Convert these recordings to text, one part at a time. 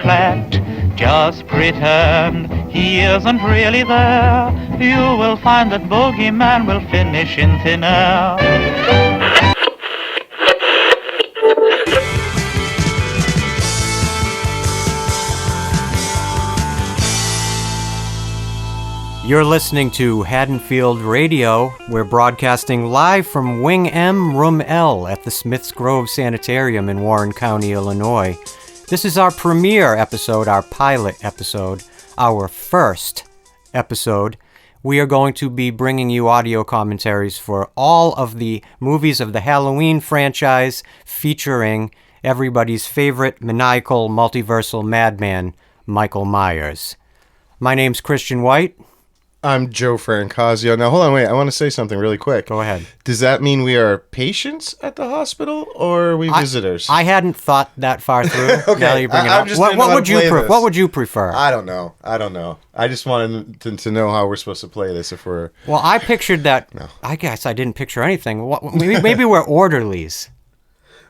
flat. Just pretend he isn't really there. You will find that Bogeyman will finish in thin air. You're listening to Haddonfield Radio. We're broadcasting live from Wing M, Room L at the Smiths Grove Sanitarium in Warren County, Illinois. This is our premiere episode, our pilot episode, our first episode. We are going to be bringing you audio commentaries for all of the movies of the Halloween franchise, featuring everybody's favorite maniacal multiversal madman, Michael Myers. My name's Christian White. I'm Joe Francasio. Now, hold on, wait. I want to say something really quick. Go ahead. Does that mean we are patients at the hospital, or are we visitors? I hadn't thought that far through. Okay. Now that you bring it I'm up. just What didn't know how would to you play this. What would you prefer? I don't know. I just wanted to know how we're supposed to play this if we're... Well, I pictured that. No. I guess I didn't picture anything. Maybe we're orderlies.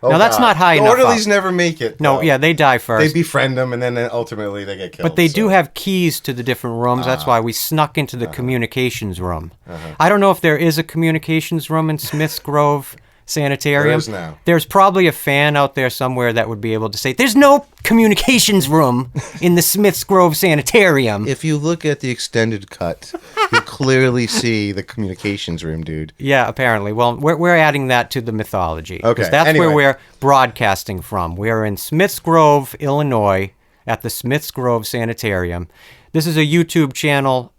Oh, No, that's God. not high The enough orderlies up. never make it. No, though. yeah, they die first. They befriend them, and then ultimately they get killed. But they so. do have keys to the different rooms. That's why we snuck into the communications room. I don't know if there is a communications room in Smiths Grove Sanitarium. There is now. There's probably a fan out there somewhere that would be able to say, there's no communications room in the Smiths Grove Sanitarium. If you look at the extended cut, you clearly see the communications room, dude. Yeah, apparently. Well, we're adding that to the mythology. 'cause Okay, that's anyway. where we're broadcasting from. We're in Smiths Grove, Illinois, at the Smiths Grove Sanitarium. This is a YouTube channel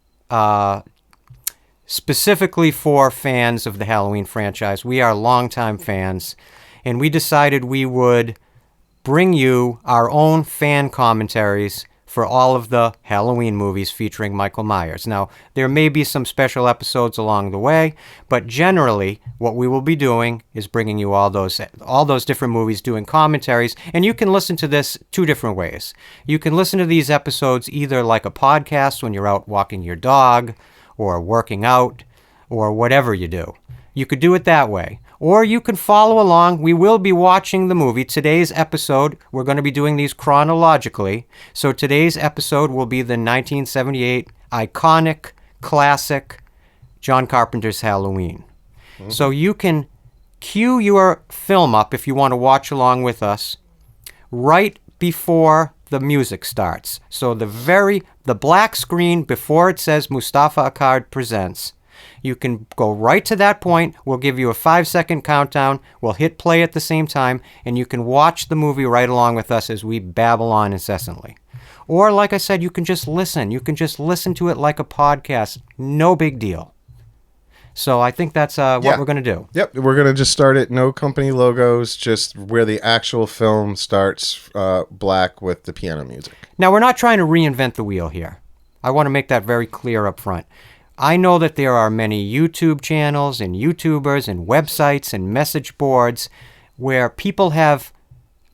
specifically for fans of the Halloween franchise. We are longtime fans, and we decided we would bring you our own fan commentaries for all of the Halloween movies featuring Michael Myers. Now, there may be some special episodes along the way, but generally, what we will be doing is bringing you all those different movies, doing commentaries, and you can listen to this two different ways. You can listen to these episodes either like a podcast when you're out walking your dog, or working out, or whatever you do. You could do it that way. Or you can follow along. We will be watching the movie. Today's episode, we're going to be doing these chronologically. So today's episode will be the 1978 iconic, classic John Carpenter's Halloween. Mm-hmm. So you can cue your film up if you want to watch along with us right before the music starts. So the black screen before it says Mustafa Akkad presents, you can go right to that point. We'll give you a 5-second countdown. We'll hit play at the same time, and you can watch the movie right along with us as we babble on incessantly. Or, like I said, you can just listen. You can just listen to it like a podcast. No big deal. So I think that's what we're going to do. Yep, we're going to just start it. No company logos, just where the actual film starts, black with the piano music. Now, we're not trying to reinvent the wheel here. I want to make that very clear up front. I know that there are many YouTube channels and YouTubers and websites and message boards where people have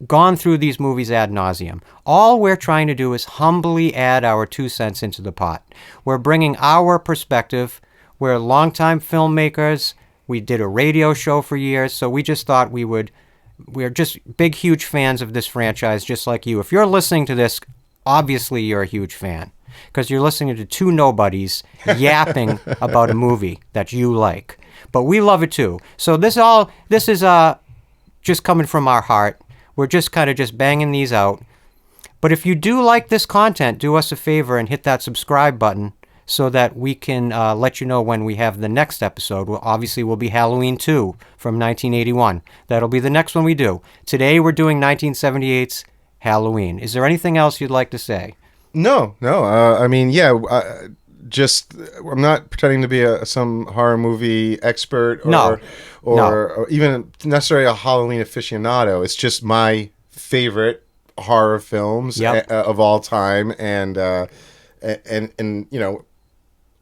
gone through these movies ad nauseum. All we're trying to do is humbly add our 2 cents into the pot. We're bringing our perspective. We're longtime filmmakers. We did a radio show for years, so we just thought we're just big, huge fans of this franchise, just like you. If you're listening to this, obviously you're a huge fan, because you're listening to two nobodies yapping about a movie that you like. But we love it too. So this is just coming from our heart. We're just kind of just banging these out. But if you do like this content, do us a favor and hit that subscribe button so that we can let you know when we have the next episode. Well, obviously, will be Halloween 2 from 1981. That'll be the next one we do. Today, we're doing 1978's Halloween. Is there anything else you'd like to say? No. I mean, yeah, I'm not pretending to be some horror movie expert or even necessarily a Halloween aficionado. It's just my favorite horror films of all time, and you know,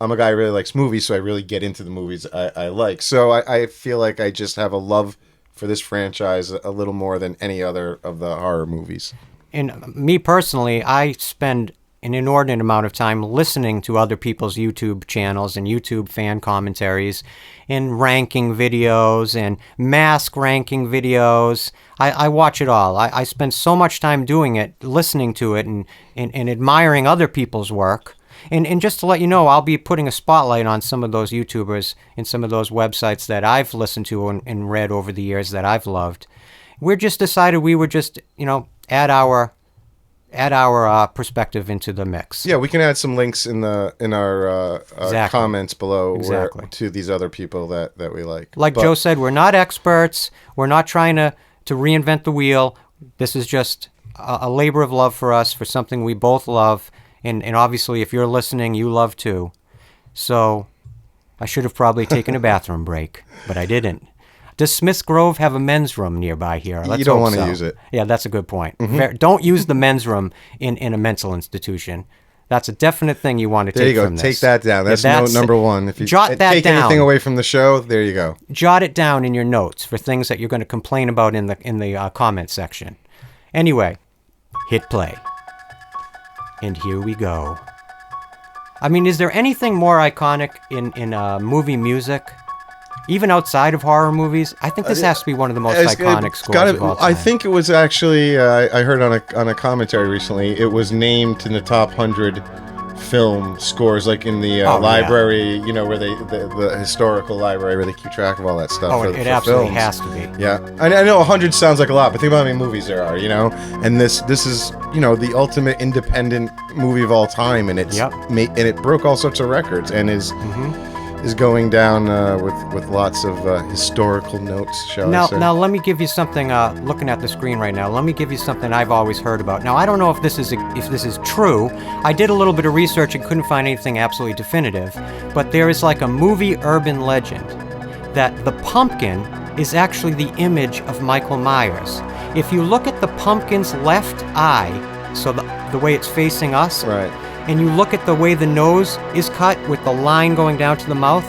I'm a guy who really likes movies, so I really get into the movies I like. So I feel like I just have a love for this franchise a little more than any other of the horror movies. And me personally, I spend an inordinate amount of time listening to other people's YouTube channels and YouTube fan commentaries and ranking videos and mask ranking videos. I watch it all. I spend so much time doing it, listening to it, and admiring other people's work. And just to let you know, I'll be putting a spotlight on some of those YouTubers and some of those websites that I've listened to and read over the years that I've loved. We just decided we would just, add our perspective into the mix. Yeah, we can add some links in our Exactly. comments below Exactly. to these other people that we like. Like Joe said, we're not experts. We're not trying to reinvent the wheel. This is just a labor of love for us, for something we both love. And obviously, if you're listening, you love too. So I should have probably taken a bathroom break, but I didn't. Does Smiths Grove have a men's room nearby here? You don't want to use it. Yeah, that's a good point. Don't use the men's room in a mental institution. That's a definite thing you want to There take you go. from this. Take that down. That's, note number one. If you jot that take down. anything away from the show, there you go. Jot it down in your notes for things that you're going to complain about in the comment section. Anyway, hit play. And here we go. I mean, is there anything more iconic in movie music? Even outside of horror movies? I think this has to be one of the most iconic scores of all time. I think it was actually, I heard on a commentary recently, it was named in the top 100 film scores, like in the library, where the historical library where they keep track of all that stuff. It absolutely has to be. Yeah, I know 100 sounds like a lot, but think about how many movies there are, And this is, the ultimate independent movie of all time, and and it broke all sorts of records, and is going down with lots of historical notes, shall I say. Now, let me give you something. Looking at the screen right now, let me give you something I've always heard about. Now, I don't know if this is true. I did a little bit of research and couldn't find anything absolutely definitive. But there is like a movie urban legend that the pumpkin is actually the image of Michael Myers. If you look at the pumpkin's left eye, so the way it's facing us, Right. and you look at the way the nose is cut with the line going down to the mouth,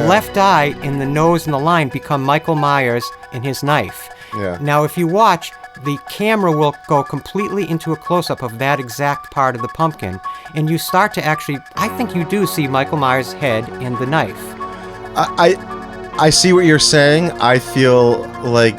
left eye and the nose and the line become Michael Myers and his knife. Yeah. Now, if you watch, the camera will go completely into a close-up of that exact part of the pumpkin, and you start to actually, I think you do see Michael Myers' head and the knife. I see what you're saying. I feel like,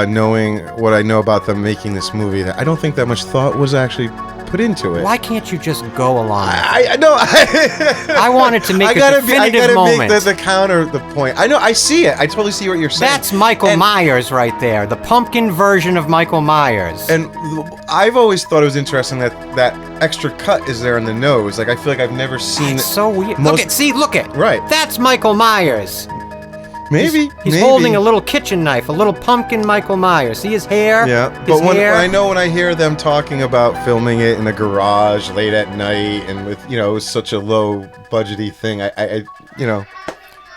knowing what I know about them making this movie, that I don't think that much thought was actually put into it. Why can't you just go along? I know. I wanted to make a definitive moment. Make the counter the point. I know. I see it. I totally see what you're saying. That's Michael Myers right there, the pumpkin version of Michael Myers. And I've always thought it was interesting that extra cut is there in the nose. Like, I feel like I've never seen It's it. so weird. Look at. Right. That's Michael Myers. Maybe He's holding a little kitchen knife, a little pumpkin Michael Myers. See his hair? Yeah, but when I hear them talking about filming it in a garage late at night and with it was such a low budgety thing, I and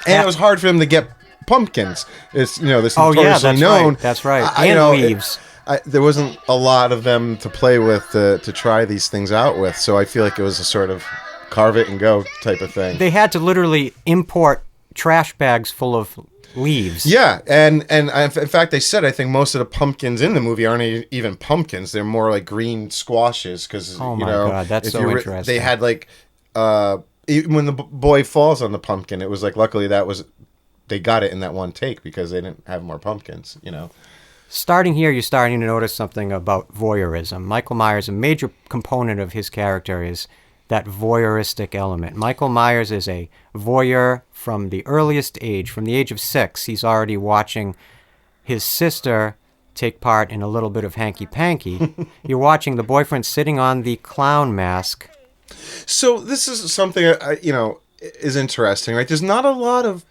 it was hard for them to get pumpkins. It's this notoriously known. Right. That's right. And leaves. There wasn't a lot of them to play with to try these things out with, so I feel like it was a sort of carve it and go type of thing. They had to literally import trash bags full of leaves. Yeah, and in fact, they said I think most of the pumpkins in the movie aren't even pumpkins; they're more like green squashes. Because God, that's so interesting. They had like when the boy falls on the pumpkin, it was like luckily they got it in that one take because they didn't have more pumpkins. Starting here, you're starting to notice something about voyeurism. Michael Myers, a major component of his character is that voyeuristic element. Michael Myers is a voyeur from the earliest age. From the age of 6, he's already watching his sister take part in a little bit of hanky-panky. You're watching the boyfriend sitting on the clown mask. So this is something, is interesting, right? There's not a lot of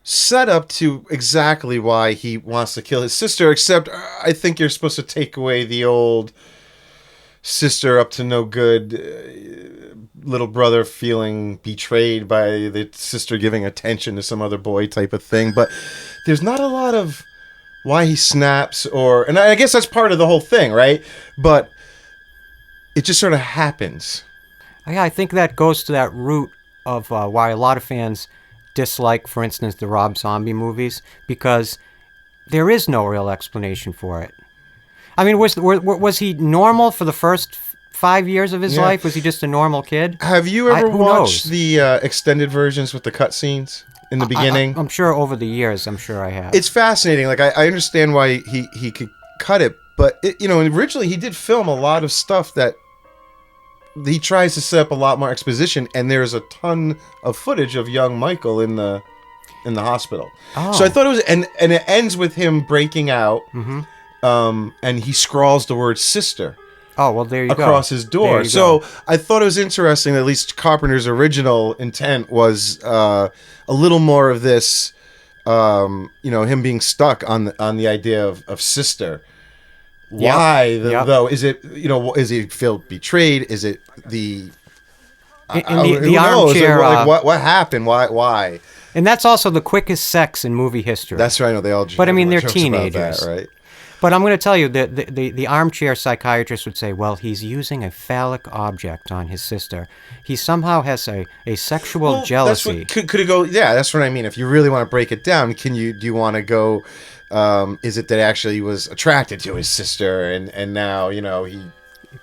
setup to exactly why he wants to kill his sister, except I think you're supposed to take away the old sister up to no good, little brother feeling betrayed by the sister giving attention to some other boy type of thing. But there's not a lot of why he snaps and I guess that's part of the whole thing, right? But it just sort of happens. Yeah, I think that goes to that root of why a lot of fans dislike, for instance, the Rob Zombie movies, because there is no real explanation for it. I mean, was he normal for the first 5 years of his Yeah. life? Was he just a normal kid? Have you ever who watched knows? the extended versions with the cutscenes in the beginning? I'm sure over the years, I'm sure I have. It's fascinating. Like I understand why he could cut it, but originally he did film a lot of stuff that he tries to set up a lot more exposition, and there's a ton of footage of young Michael in the hospital. Oh. So I thought it was, and it ends with him breaking out, and he scrawls the word sister Oh, well, there you go. across his door. There you So go. I thought it was interesting that at least Carpenter's original intent was a little more of this, him being stuck on the idea of sister. Yep. Why, Yep. though? Is it, is he feel betrayed? Is it the... In the who knows? armchair, Like, what happened? Why? and that's also the quickest sex in movie history. That's right. I know they all. But, I mean, they're jokes about teenagers. that, right? But I'm going to tell you that the armchair psychiatrist would say, well, he's using a phallic object on his sister. He somehow has a sexual Well, jealousy. That's what, could it go? Yeah, that's what I mean. If you really want to break it down, do you want to go? Is it that actually he was attracted to his sister, and now he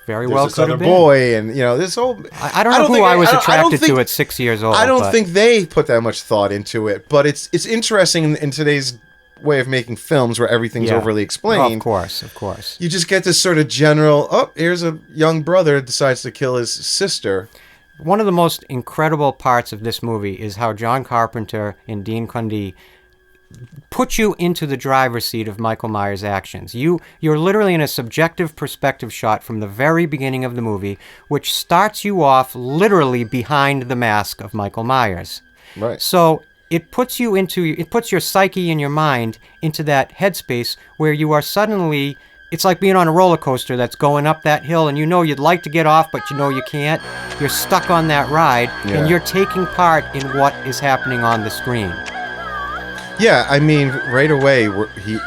Very there's well this could other have been. boy, and this whole. I don't know who think I was I don't attracted think- to at 6 years old. I don't but- think they put that much thought into it, but it's interesting in today's way of making films where everything's Yeah. overly explained. Of course. You just get this sort of general, here's a young brother decides to kill his sister. One of the most incredible parts of this movie is how John Carpenter and Dean Cundey put you into the driver's seat of Michael Myers' actions. You're literally in a subjective perspective shot from the very beginning of the movie, which starts you off literally behind the mask of Michael Myers. Right. So it puts your psyche and your mind into that headspace where you are suddenly, it's like being on a roller coaster that's going up that hill and you'd like to get off, but you can't. You're stuck on that ride Yeah. and you're taking part in what is happening on the screen. Yeah, I mean, right away,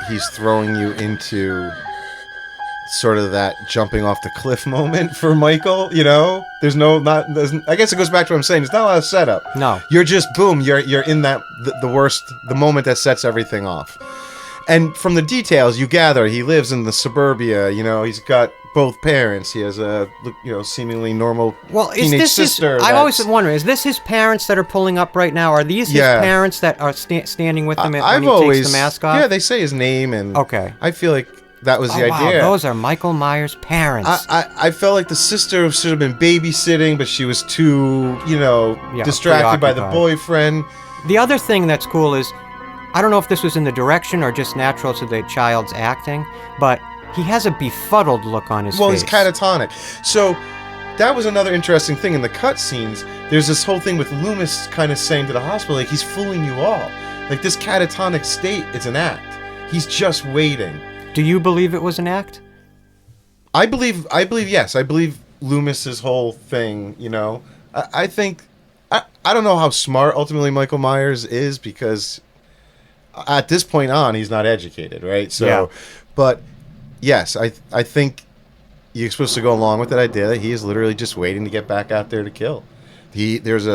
he's throwing you into sort of that jumping off the cliff moment for Michael, There's I guess it goes back to what I'm saying. There's not a lot of setup. No. You're just, boom, you're in that, the moment that sets everything off. And from the details, you gather he lives in the suburbia, he's got both parents. He has a, seemingly normal teenage sister. I always wonder, is this his parents that are pulling up right now? Are these his parents that are standing with him when he takes the mask off? Yeah, they say his name, and Okay. I feel like that was the Wow, idea. those are Michael Myers' parents. I felt like the sister should have been babysitting, but she was too, distracted by the preoccupied. boyfriend. The other thing that's cool is, I don't know if this was in the direction or just natural to the child's acting, but he has a befuddled look on his Well, face. he's catatonic. So that was another interesting thing in the cutscenes. There's this whole thing with Loomis kind of saying to the hospital, like, he's fooling you all. Like, this catatonic state is an act. He's just waiting. Do you believe it was an act? I believe yes. I believe Loomis's whole thing, I think, I don't know how smart ultimately Michael Myers is, because at this point on, he's not educated, right? So, Yeah. but yes, I think you're supposed to go along with that idea that he is literally just waiting to get back out there to kill. There's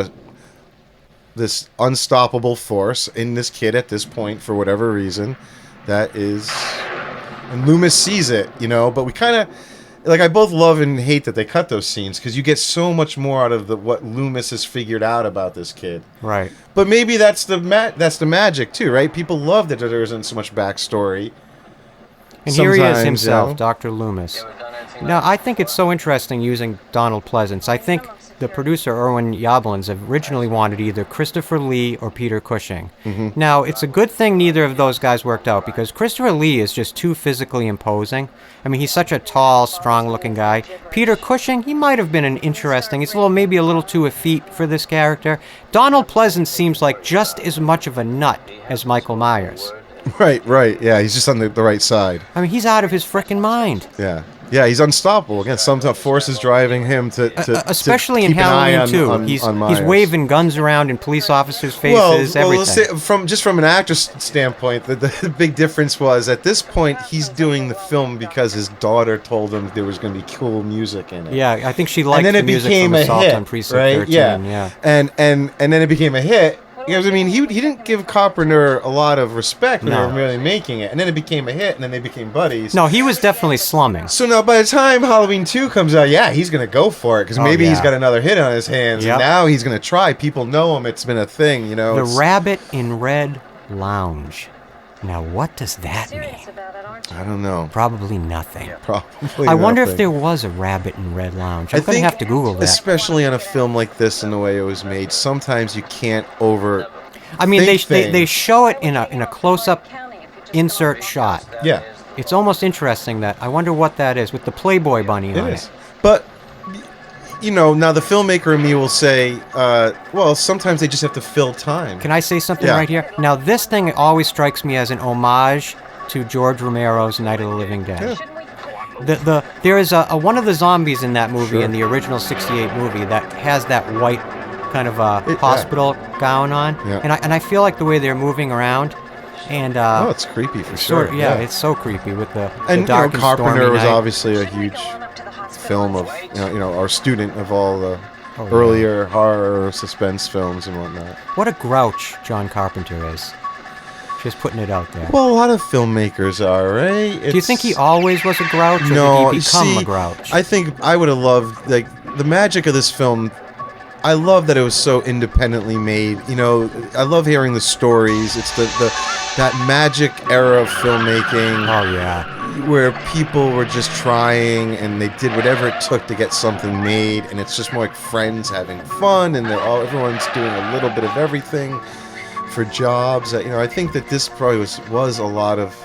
this unstoppable force in this kid at this point for whatever reason that is, and Loomis sees it, but we kind of, like, I both love and hate that they cut those scenes, because you get so much more out of what Loomis has figured out about this kid. Right. But maybe that's the magic too, right? People love that there isn't so much backstory. And here he is Sometimes, himself, Dr. Loomis. Now, I think it's so interesting using Donald Pleasance. I think the producer, Irwin Yablans, originally wanted either Christopher Lee or Peter Cushing. Mm-hmm. Now, it's a good thing neither of those guys worked out, because Christopher Lee is just too physically imposing. I mean, he's such a tall, strong-looking guy. Peter Cushing, he might have been he's maybe a little too effete for this character. Donald Pleasance seems like just as much of a nut as Michael Myers. Right. Yeah, he's just on the right side. I mean, he's out of his frickin' mind. Yeah, he's unstoppable. Again, some force is driving him to Especially to in keep an eye Halloween on, too. on He's Myers. waving guns around in police officers' faces, Well, everything. let's say from an actor's standpoint, the big difference was at this point he's doing the film because his daughter told him there was going to be cool music in it. Yeah, I think she liked and then the it music became from a Assault hit, on Precinct right? 13. Yeah. Yeah. And then it became a hit, Because, I mean, he didn't give Carpenter a lot of respect when No. they were really making it. And then it became a hit, and then they became buddies. No, he was definitely slumming. So now, by the time Halloween 2 comes out, yeah, he's going to go for it. Because maybe he's yeah. got another hit on his hands. Yep. And now he's going to try. People know him. It's been a thing, you know. The It's- Rabbit in Red Lounge. Now, what does that mean? I don't know. Probably nothing. Probably I wonder if nothing. there was a Rabbit in Red Lounge. I I'm going to think, have to Google that. especially on a film like this and the way it was made, sometimes you can't over... I mean, they things. show it in a close-up insert shot. Yeah, It's almost interesting that I wonder what that is with the Playboy bunny it on is. it. But, you know, now the filmmaker in me will say, well, sometimes they just have to fill time. Can I say something Yeah. right here? Now, this thing always strikes me as an homage to George Romero's Night of the Living Dead. There is a one of the zombies in that movie, Sure. in the original '68 movie, that has that white kind of Yeah. hospital gown on, Yeah. and I feel like the way they're moving around, and Oh, it's creepy for sure. sort of, yeah, it's so creepy with the And dark and Carpenter stormy was night. obviously a huge film of, our student of all the Oh, yeah. earlier horror suspense films and whatnot. What a grouch John Carpenter is. Just putting it out there. Well, a lot of filmmakers are, right? Do you think he always was a grouch, or No, did he become see, a grouch? I think I would have loved, like, the magic of this film. I love that it was so independently made. You know, I love hearing the stories. It's that magic era of filmmaking Oh yeah. where people were just trying and they did whatever it took to get something made, and it's just more like friends having fun, and everyone's doing a little bit of everything for jobs. I think that this probably was a lot of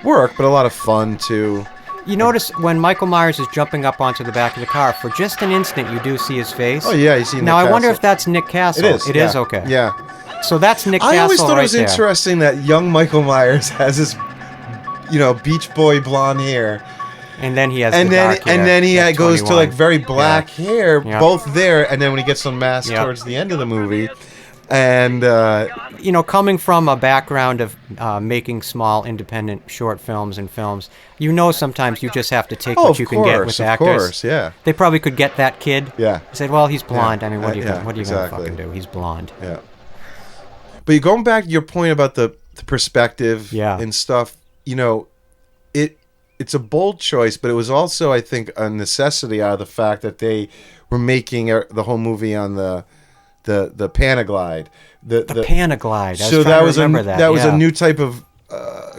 work, but a lot of fun too. You notice when Michael Myers is jumping up onto the back of the car, for just an instant you do see his face. Oh yeah, you see. Now Nick I wonder Castle. if that's Nick Castle. It is. It yeah. is, okay. Yeah. So that's Nick I Castle always thought right it was there. interesting that young Michael Myers has this, Beach Boy blonde hair, And then he has and the then dark hair and then he at goes to 21. like very black hair, Yeah. both there, and then when he gets unmasked Yeah. towards the end of the movie, and Coming from a background of making small independent short films and films, sometimes you just have to take what of you can get course, with of actors. course, yeah, They probably could get that kid. Yeah. They said, well, he's blonde. I mean, what are you yeah, going to exactly. fucking do? He's blonde. yeah. But you're going back to your point about the perspective, Yeah. and stuff. It's a bold choice, but it was also, I think, a necessity out of the fact that they were making the whole movie on the Panaglide. The Panaglide. So that was remember that. was yeah. a new type of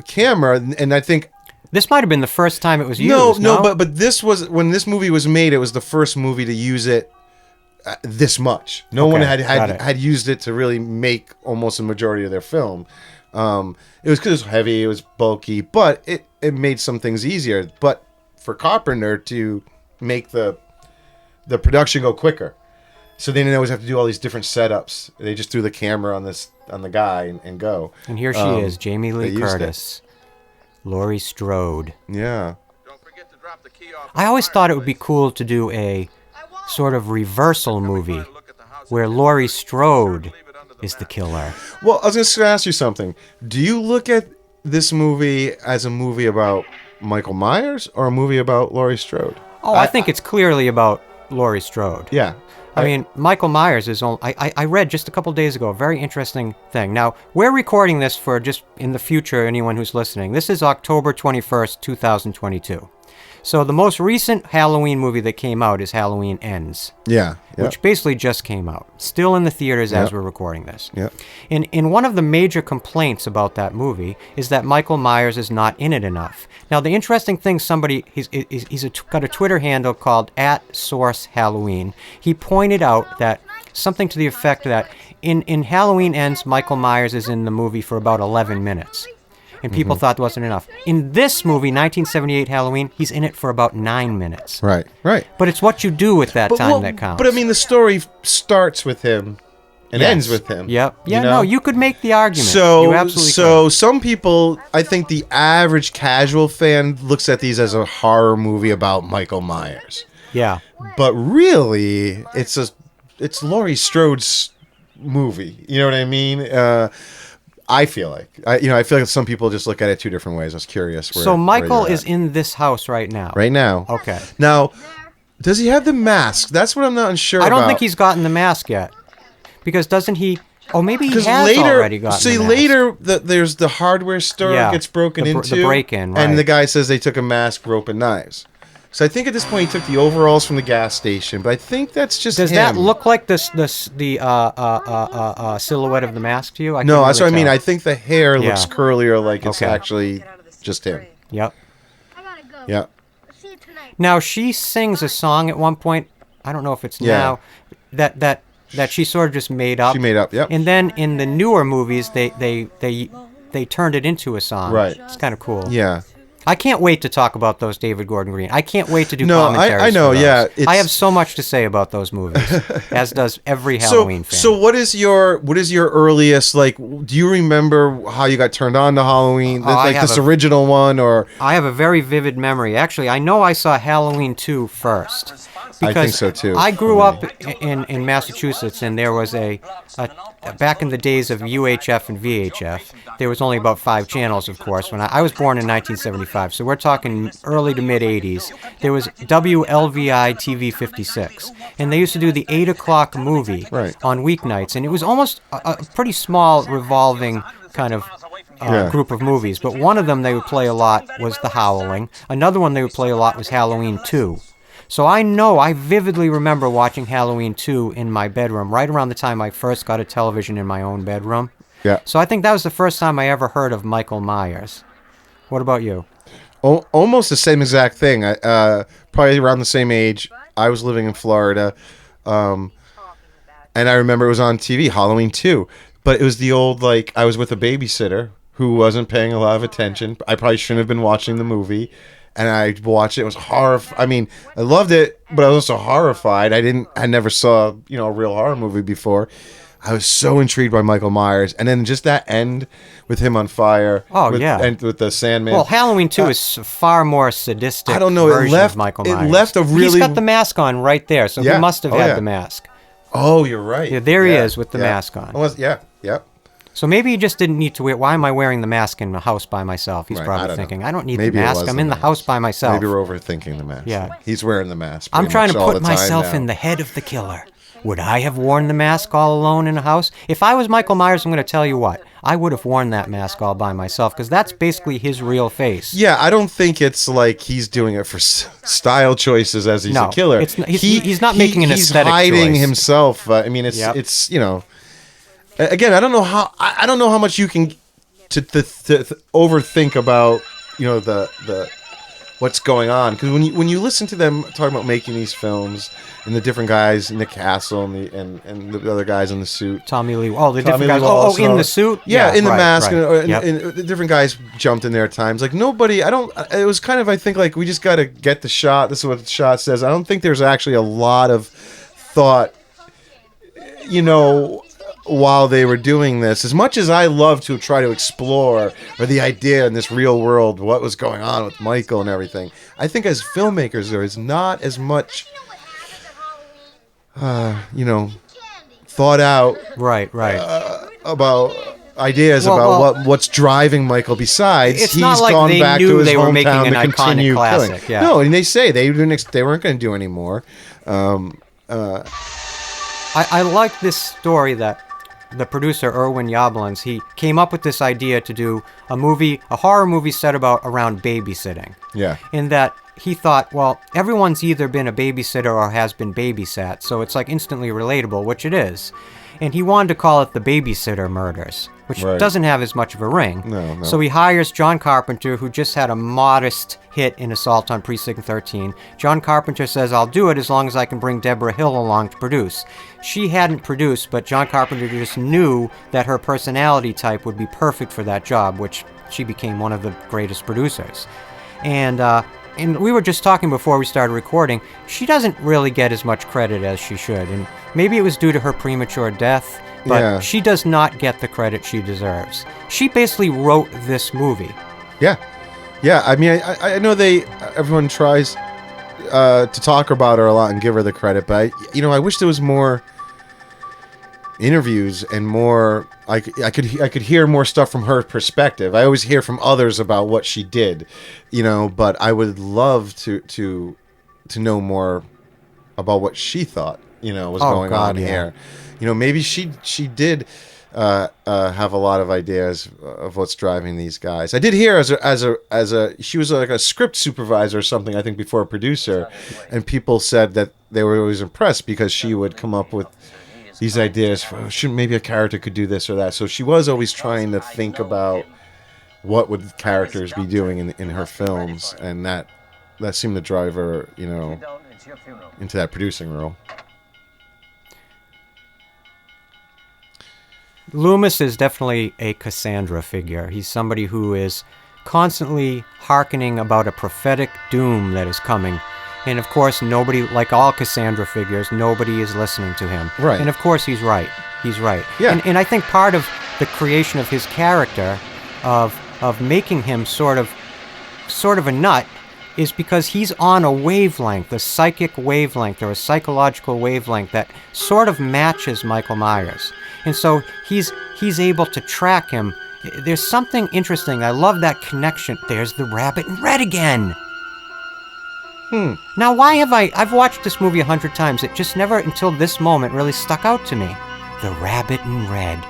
camera, and I think This might have been the first time it was used. no, but this was when this movie was made. It was the first movie to use it this much. No one Okay, got it. had used it to really make almost a majority of their film. It was because it was heavy, it was bulky, but it made some things easier. But for Carpenter to make the production go quicker, so they didn't always have to do all these different setups. They just threw the camera on the guy and go. And here she is, Jamie they Lee used it. Curtis, Laurie Strode. Yeah. I always thought it would be cool to do a sort of reversal movie where Laurie Strode is the killer. Well, I was going to ask you something. Do you look at this movie as a movie about Michael Myers or a movie about Laurie Strode? Oh, I think it's clearly about Laurie Strode. Yeah. I mean, Michael Myers is only... I read just a couple days ago a very interesting thing. Now, we're recording this for just in the future, anyone who's listening. This is October 21st, 2022. So the most recent Halloween movie that came out is Halloween Ends, Yeah. which basically just came out. Still in the theaters as Yep. we're recording this. Yep. In one of the major complaints about that movie is that Michael Myers is not in it enough. Now, the interesting thing, got a Twitter handle called @SourceHalloween. He pointed out that something to the effect that in Halloween Ends, Michael Myers is in the movie for about 11 minutes. And people thought it wasn't enough. In this movie, 1978 Halloween, he's in it for about 9 minutes. Right. But it's what you do with that time well, that counts. But I mean, the story starts with him and Yes. ends with him. Yep. Yeah, know? no, you could make the argument. So, you absolutely so some people, I think the average casual fan looks at these as a horror movie about Michael Myers. could. Yeah. But really, it's Laurie Strode's movie. You know what I mean? I feel like I feel like some people just look at it two different ways. I was curious. So Michael you're is at. in this house right now. right now. Okay. Now, does he have the mask? That's what I'm not unsure I don't about. think he's gotten the mask yet. Because doesn't he Oh, maybe he Because has later, already gotten see, the mask. later there's the hardware store Yeah, gets broken the into, break-in, right. and the guy says they took a mask, rope, and knives. So I think at this point he took the overalls from the gas station, but I think that's just Does him. that look like the silhouette of the mask to you? No, that's what I mean. I think the hair Yeah. looks curlier, like it's Okay. actually just him. Yep. I gotta go. Yeah. See you tonight. Now she sings a song at one point. I don't know if it's Yeah. now that she sort of just made up. She made up, yep. And then in the newer movies, they turned it into a song. Right. It's kind of cool. Yeah. I can't wait to talk about those David Gordon Green. I can't wait to do No, commentaries. I know, for those. yeah, I it's- have so much to say about those movies, as does every Halloween fan. So what is your earliest, like, do you remember how you got turned on to Halloween? Oh, I Like have this a- original one, or I have a very vivid memory. Actually, I know I saw Halloween 2 first. I think so, too. I grew up in Massachusetts, and there was a back in the days of UHF and VHF, there was only about 5 channels, of course. When I was born in 1975, so we're talking early to mid 80s. There was WLVI TV 56, and they used to do the 8 o'clock movie Right. on weeknights, and it was almost a pretty small revolving kind of Yeah. group of movies. But one of them they would play a lot was The Howling. Another one they would play a lot was Halloween 2. So I vividly remember watching Halloween 2 in my bedroom, right around the time I first got a television in my own bedroom. yeah, So I think that was the first time I ever heard of Michael Myers. What about you? almost the same exact thing. Probably around the same age. I was living in Florida, and I remember it was on TV, Halloween 2. But it was the old, like, I was with a babysitter who wasn't paying a lot of attention. I probably shouldn't have been watching the movie. And I watched it. It was I mean, I loved it, but I was also horrified. I never saw, a real horror movie before. I was so intrigued by Michael Myers. And then just that end with him on fire. Oh, with, yeah. And with the Sandman. Well, Halloween 2 is far more sadistic I don't know, it version left- of Michael it Myers. left a He's really- got the mask on right there, so Yeah. he must have Oh, had yeah. the mask. Oh, you're right. Yeah, there he is with the mask on. Yeah. So maybe he just didn't need to wear. Why am I wearing the mask in the house by myself? He's Right, I probably don't thinking, know. I don't need Maybe the it mask. was I'm the in the mask. house by myself. Maybe we're overthinking the mask. Yeah. He's wearing the mask. I'm pretty trying to much all put the time myself now. in the head of the killer. Would I have worn the mask all alone in a house? If I was Michael Myers, I'm going to tell you what. I would have worn that mask all by myself because that's basically his real face. Yeah, I don't think it's like he's doing it for style choices as he's No, a killer. it's not- he's not making an he's aesthetic hiding choice. himself. I mean, it's Yep. it's again, I don't know how much you can to overthink about the what's going on, because when you listen to them talking about making these films and the different guys, Nick Castle and the other guys in the suit. Tommy Lee. Oh, the Tommy different guys. Lee Oh, Wallace in and the all- suit? Yeah, in the right, mask, right. Yep. and the different guys jumped in there at times. Like nobody, it was kind of, I think, like we just got to get the shot. This is what the shot says. I don't think there's actually a lot of thought, while they were doing this. As much as I love to try to explore or the idea in this real world, what was going on with Michael and everything, I think as filmmakers there is not as much, thought out Right. about ideas about what's driving Michael. Besides, It's he's not like gone they back knew to his they were making hometown an to iconic continue classic, killing. yeah. No, and they say they weren't going to do any more. I like this story that the producer Irwin Yablans, he came up with this idea to do a horror movie set around babysitting. Yeah. In that he thought, well, everyone's either been a babysitter or has been babysat, so it's like instantly relatable, which it is. And he wanted to call it the Babysitter Murders, which Right. doesn't have as much of a ring. No. So he hires John Carpenter, who just had a modest hit in Assault on Precinct 13. John Carpenter says, I'll do it as long as I can bring Deborah Hill along to produce. She hadn't produced, but John Carpenter just knew that her personality type would be perfect for that job, which she became one of the greatest producers. And we were just talking before we started recording, she doesn't really get as much credit as she should. And maybe it was due to her premature death, but Yeah. she does not get the credit she deserves. She basically wrote this movie. Yeah. I mean, I know everyone tries to talk about her a lot and give her the credit, but I wish there was more interviews and more. I could hear more stuff from her perspective. I always hear from others about what she did, but I would love to know more about what she thought was going God, on yeah. here. Maybe she did have a lot of ideas of what's driving these guys. I did hear as a she was like a script supervisor or something, I think, before a producer, and people said that they were always impressed because she would come up with these ideas for, shouldn't maybe a character could do this or that. So she was always trying to think about what would characters be doing in her films, and that seemed to drive her, into that producing role. Loomis is definitely a Cassandra figure. He's somebody who is constantly hearkening about a prophetic doom that is coming. And of course, nobody, like all Cassandra figures, nobody is listening to him. Right. And of course, he's right. He's right. Yeah. And I think part of the creation of his character, of making him sort of a nut, is because he's on a wavelength, a psychic wavelength or a psychological wavelength that sort of matches Michael Myers. And so he's able to track him. There's something interesting. I love that connection. There's the rabbit in red again. Now, why have I've watched this movie 100 times. It just never, until this moment, really stuck out to me. The rabbit in red.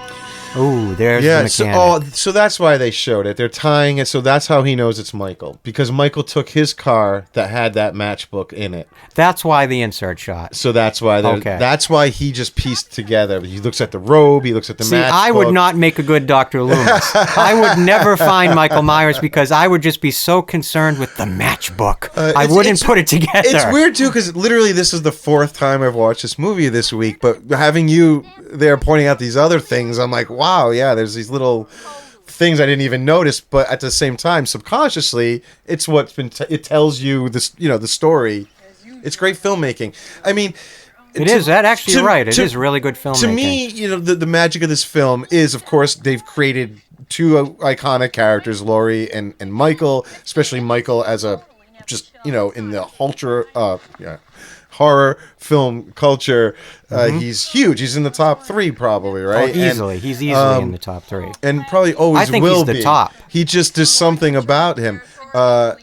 Oh, there's the mechanic. So that's why they showed it. They're tying it, so that's how he knows it's Michael. Because Michael took his car that had that matchbook in it. That's why the insert shot. So that's why that's why he just pieced together. He looks at the robe, he looks at the matchbook. I would not make a good Dr. Loomis. I would never find Michael Myers because I would just be so concerned with the matchbook. I wouldn't put it together. It's weird, too, because literally this is the 4th time I've watched this movie this week, but having you there pointing out these other things, I'm like, wow, yeah, there's these little things I didn't even notice, but at the same time, subconsciously, it's what's been it tells you this, the story. It's great filmmaking. I mean, it is. That actually, you're right. It is really good filmmaking. To me, the magic of this film is, of course, they've created 2 iconic characters, Laurie and Michael, especially Michael as a just, in the horror film culture, he's huge. He's in the top 3 probably, right? Easily. He's easily in the top 3. And probably always I think will he's the be. top. He just does something about him. But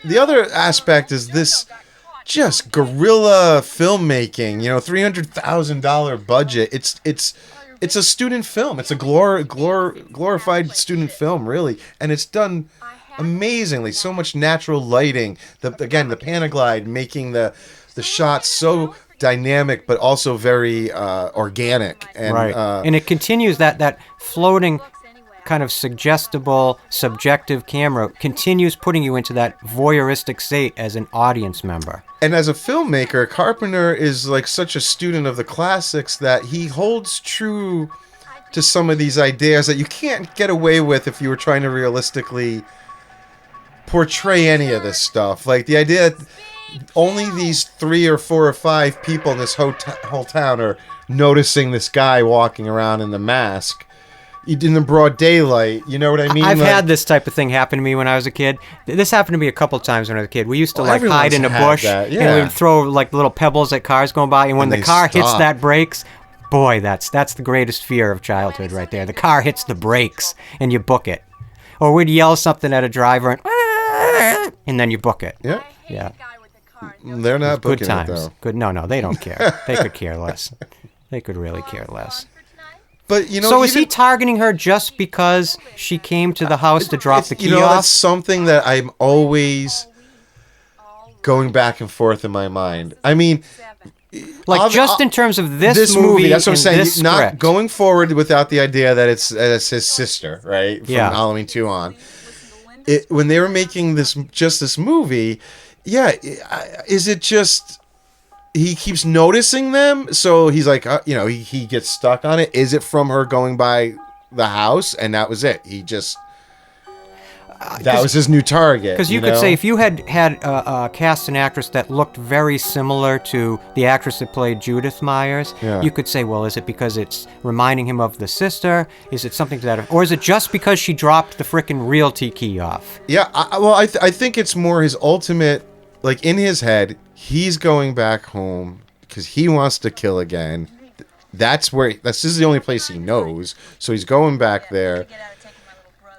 the other aspect is this just guerrilla filmmaking, $300,000 budget. It's a student film. It's a glorified student film, really. And it's done amazingly. So much natural lighting. The Panaglide making the shots so dynamic, but also very organic. And, right. And it continues that floating kind of suggestible, subjective camera continues putting you into that voyeuristic state as an audience member. And as a filmmaker, Carpenter is like such a student of the classics that he holds true to some of these ideas that you can't get away with if you were trying to realistically portray any of this stuff. Like the idea that only these 3 or 4 or 5 people in this whole town are noticing this guy walking around in the mask in the broad daylight. You know what I mean? I've had this type of thing happen to me when I was a kid. This happened to me a couple times when I was a kid. We used to hide in a bush and we would throw like little pebbles at cars going by, and when the car hits that brakes, boy, that's the greatest fear of childhood right there. The car hits the brakes and you book it. Or we'd yell something at a driver and then you book it. Yeah. Yeah. They're not booking good times. it, though. Good. No, they don't care. They could care less. They could really care less. But so is he targeting her just because she came to the house to drop the key off? That's something that I'm always going back and forth in my mind. I mean, like just in terms of this movie, that's what I'm saying. Not script. Going forward without the idea that it's his sister, right? From Halloween 2 on. When they were making this movie, is it just he keeps noticing them, so he's like, he gets stuck on it? Is it from her going by the house, and that was it? He just that was his new target. Because you could say if you had cast an actress that looked very similar to the actress that played Judith Myers, you could say, well, is it because it's reminding him of the sister? Is it something to that? Or is it just because she dropped the frickin' realty key off? Yeah, I think it's more his ultimate, like in his head, he's going back home because he wants to kill again. This is the only place he knows, so he's going back there.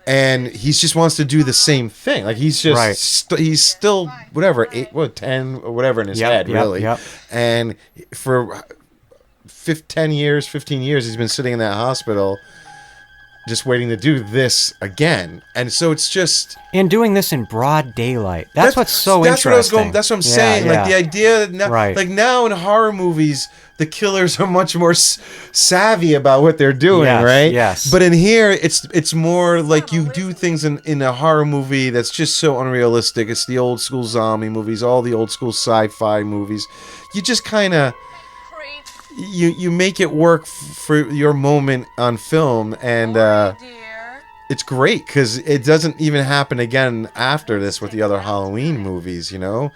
And he just wants to do the same thing. Like he's just he's still 10 or whatever in his head, really. Yep. And 10 years, 15 years, he's been sitting in that hospital just waiting to do this again. And so it's just... And doing this in broad daylight. That's what's so interesting. That's what I'm saying. Like, the idea... Now, right. Like, now in horror movies, the killers are much more savvy about what they're doing, right? Yes. But in here, it's more like you do things in a horror movie that's just so unrealistic. It's the old school zombie movies, all the old school sci-fi movies. You just kind of... You make it work for your moment on film, and it's great because it doesn't even happen again after this with the other Halloween movies. You know,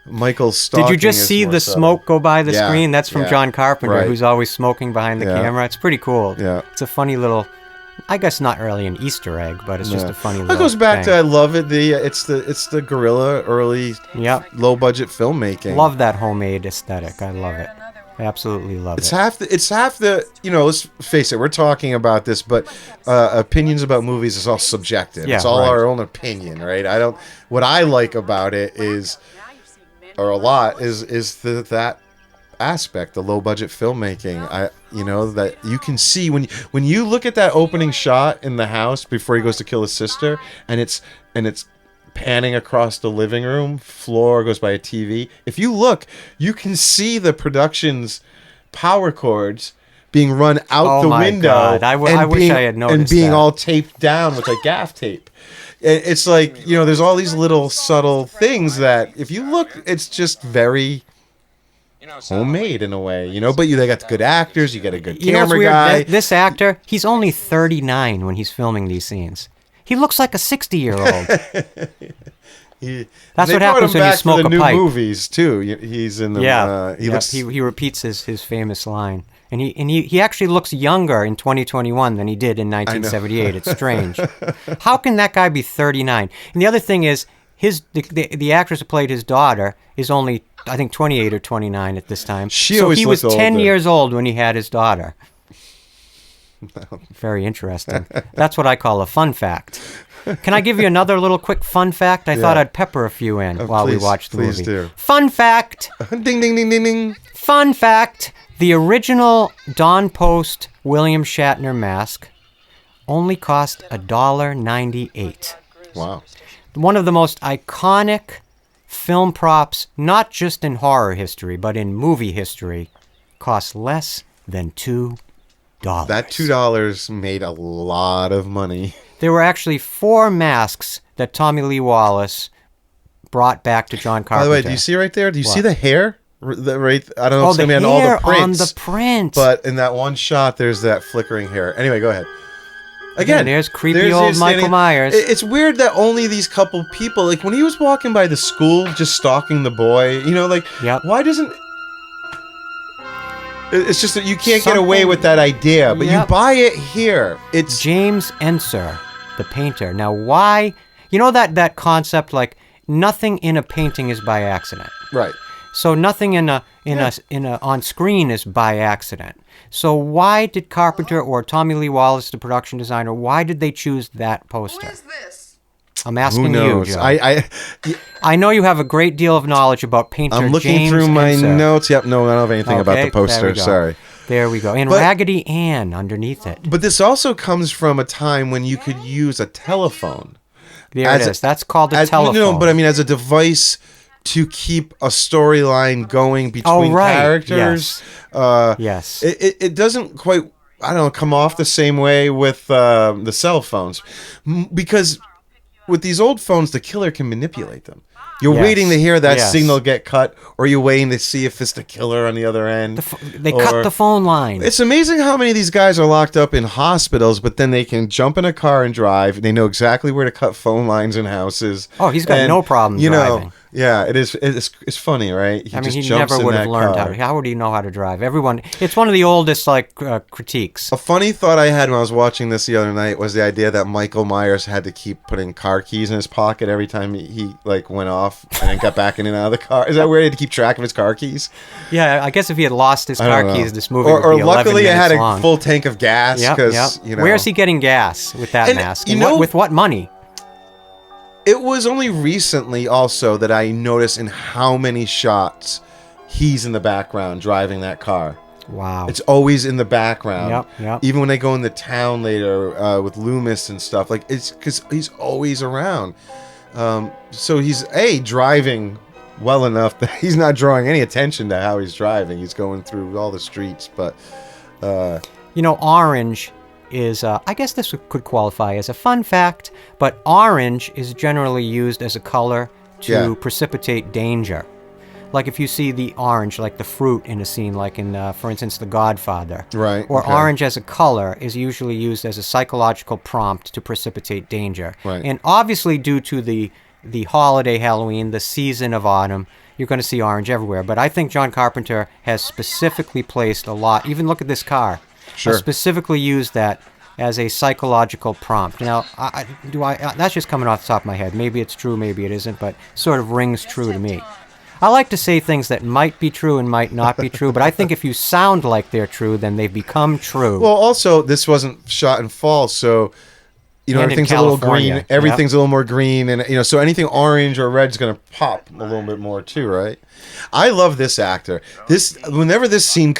Michael's stalking. Did you just see the smoke go by the screen? That's from John Carpenter, right. who's always smoking behind the camera. It's pretty cool. Yeah, it's a funny little. I guess not really an Easter egg, but it's just a funny little It goes back thing. to I love it. It's the guerrilla early, low budget filmmaking. Love that homemade aesthetic. I love it. I absolutely love it. It's half the, you know, let's face it, we're talking about this, but opinions about movies is all subjective. Yeah, it's all right. our own opinion, right? What I like about it is, or a lot, is that aspect, the low budget filmmaking. That you can see when you look at that opening shot in the house before he goes to kill his sister, and it's panning across the living room floor, goes by a TV. If you look, you can see the production's power cords being run out the window. God. I wish I had noticed and being that. all taped down with like gaff tape. It's like, you know, there's all these little subtle things that if you look, it's just very homemade in a way, you know. But they got the good actors, you got a good camera guy. This actor, he's only 39 when he's filming these scenes. He looks like a 60-year-old. That's what happens when you smoke a pipe. New movies too. He's in the. He repeats his famous line, and he actually looks younger in 2021 than he did in 1978. It's strange. How can that guy be 39? And the other thing is, the actress who played his daughter is only, I think, 28 or 29 at this time. So he was 10 years old when he had his daughter. Very interesting. That's what I call a fun fact. Can I give you another little quick fun fact? I thought I'd pepper a few in while we watch the movie. Please do. Fun fact. Ding, ding, ding, ding, ding. Fun fact. The original Don Post William Shatner mask only cost $1.98. Wow. One of the most iconic film props, not just in horror history, but in movie history, costs less than $2. That $2 made a lot of money. There were actually 4 masks that Tommy Lee Wallace brought back to John Carpenter. By the way, do you see right there? Do you see the hair? I don't know if it's the going to be on hair all the prints. on the print. But in that one shot, there's that flickering hair. Anyway, go ahead. Again, there's creepy old Michael Myers. It's weird that only these couple people, like when he was walking by the school, just stalking the boy, you know, like, why doesn't... It's just that you can't get away with that idea, but you buy it here. It's James Ensor, the painter. Now, why? You know that concept, like nothing in a painting is by accident. Right. So nothing in a on screen is by accident. So why did Carpenter or Tommy Lee Wallace, the production designer, why did they choose that poster? Who is this? I'm asking you, Joe. I know you have a great deal of knowledge about painter I'm looking James through my Ensor. notes. Yep, no, I don't have anything about the There we poster. go. Sorry. There we go. And Raggedy Ann underneath it. But this also comes from a time when you could use a telephone. There it is. That's called a telephone. No, but I mean as a device to keep a storyline going between characters. Yes. It doesn't quite, I don't know, come off the same way with the cell phones. Because with these old phones, the killer can manipulate them. You're waiting to hear that signal get cut, or you're waiting to see if it's the killer on the other end. They cut the phone line. It's amazing how many of these guys are locked up in hospitals, but then they can jump in a car and drive. They know exactly where to cut phone lines in houses. Oh, he's got no problem driving. Yeah, it is. It's funny, right? He never would have learned how to. How would he know how to drive? It's one of the oldest critiques. A funny thought I had when I was watching this the other night was the idea that Michael Myers had to keep putting car keys in his pocket every time he went off and then got back in and out of the car. Is that where he had to keep track of his car keys? Yeah, I guess if he had lost his car keys, this movie would be 11 luckily it had long. a full tank of gas. Where's he getting gas with that mask? With what money? It was only recently also that I noticed in how many shots he's in the background driving that car. Wow. It's always in the background. Yep. Even when they go in the town later with Loomis and stuff, like it's because he's always around. So he's driving well enough that he's not drawing any attention to how he's driving. He's going through all the streets, but orange is, I guess this could qualify as a fun fact, but orange is generally used as a color to precipitate danger. Like if you see the orange, like the fruit in a scene, like in, for instance, The Godfather. Right. Or orange as a color is usually used as a psychological prompt to precipitate danger. Right. And obviously due to the holiday Halloween, the season of autumn, you're going to see orange everywhere. But I think John Carpenter has specifically placed a lot, even look at this car, Sure. specifically used that as a psychological prompt. Now, that's just coming off the top of my head. Maybe it's true, maybe it isn't, but sort of rings true to me. I like to say things that might be true and might not be true, but I think if you sound like they're true, then they've become true. Well, also, this wasn't shot in fall, so And in everything's a little California, green. Everything's a little more green, and so anything orange or red's gonna pop a little bit more too, right? I love this actor. Whenever this scene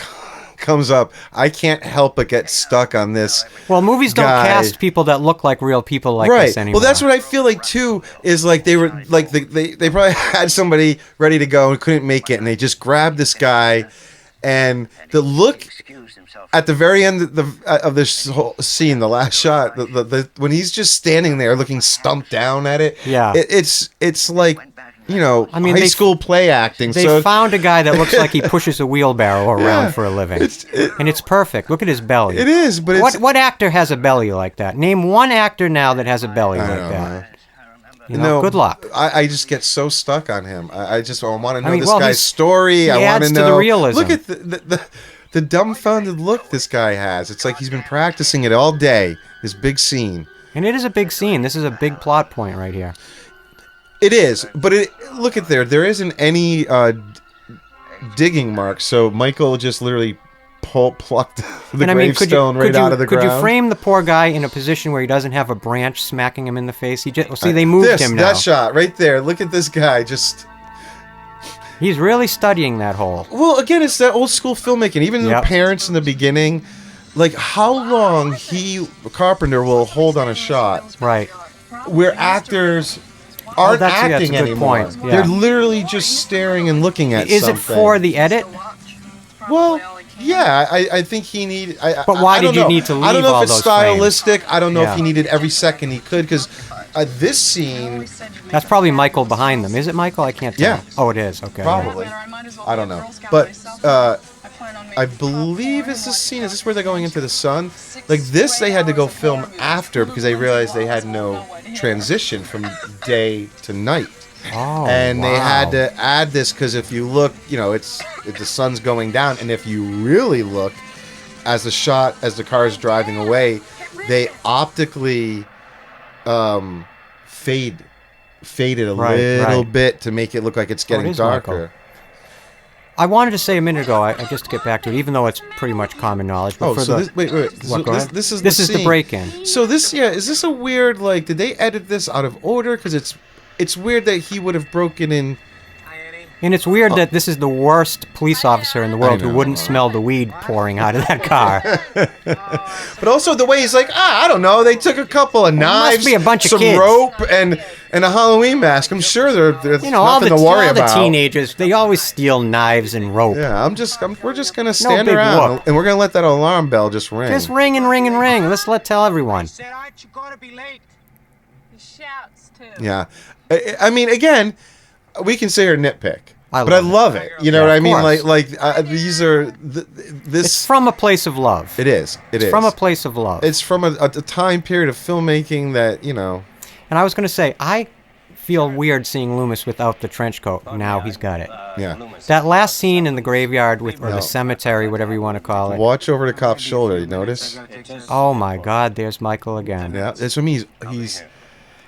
comes up, I can't help but get stuck on this. Well, movies don't guy. cast people that look like real people like Right. this anymore. Well, that's what I feel like too. Is like they were like they probably had somebody ready to go and couldn't make it, and they just grabbed this guy, and the look at the very end of this whole scene, the last shot, when he's just standing there looking stumped down at it. Yeah. It's like high they- school play acting. They So found a guy that looks like he pushes a wheelbarrow around for a living. And it's perfect. Look at his belly. it is, but it's What actor has a belly like that? Name one actor now that has a belly like don't that. know. No, good luck. I just get so stuck on him. I just want to know mean, this well, guy's story. I want adds to to know. the realism. Look at the dumbfounded look this guy has. It's like he's been practicing it all day. This big scene. And it is a big scene. This is a big plot point right here. It is, but look at there. There isn't any digging marks. So Michael just literally plucked the gravestone right out of the ground. Could you frame the poor guy in a position where he doesn't have a branch smacking him in the face? They moved him now. That shot right there. Look at this guy just. He's really studying that hole. Well, again, it's that old school filmmaking. Even Yep. the parents in the beginning, like how long Carpenter will hold on a shot Right. where actors aren't that's a acting good anymore. point. Yeah. They're literally just staring and looking at Is something. it for the edit? Well, yeah, I think he needed. But why I don't did you know. need to I don't leave know all if it's those frames? stylistic. I don't know Yeah. if he needed every second he could, because this scene, That's probably Michael behind them. Is it Michael? I can't tell. Yeah. Oh, it is. Okay. probably. I don't know, but I believe is this scene. Is this where they're going into the sun? Like this, they had to go film after because they realized they had no transition from day to night. Oh, And they had wow. to add this because if you look, the sun's going down, and if you really look, as the car is driving away, they optically faded a little bit to make it look like it's getting is darker. Michael. I wanted to say a minute ago, I just to get back to it, even though it's pretty much common knowledge. But Oh, for so the, this, wait. What, So go this, ahead. this is This the is the scene. break-in. So this, is this a weird did they edit this out of order? Because it's weird that he would have broken in. And it's weird that this is the worst police officer in the world who know. wouldn't smell the weed pouring out of that car. But also the way he's like, I don't know. They took a couple of knives, be a bunch of some kids. rope, and a Halloween mask. I'm sure there's all nothing to worry all the about. teenagers, they always steal knives and rope. Yeah, we're just gonna stand big around whoop. and we're gonna let that alarm bell just ring. Just ring and ring and ring. Let's tell everyone. Said I you gotta be late. He shouts too. Yeah, I mean, again, we can sit here and nitpick, I but I love it. love it. You know Yeah, what I of mean? course. These are this. It's from a place of love. It is. It is From a place of love. It's from a time period of filmmaking that And I was going to say, I feel weird seeing Loomis without the trench coat. Now he's got it. Yeah. That last scene in the graveyard or the cemetery, whatever you want to call it. Watch over the cop's shoulder. You notice? Oh my God, there's Michael again. Yeah. That's what I mean. He's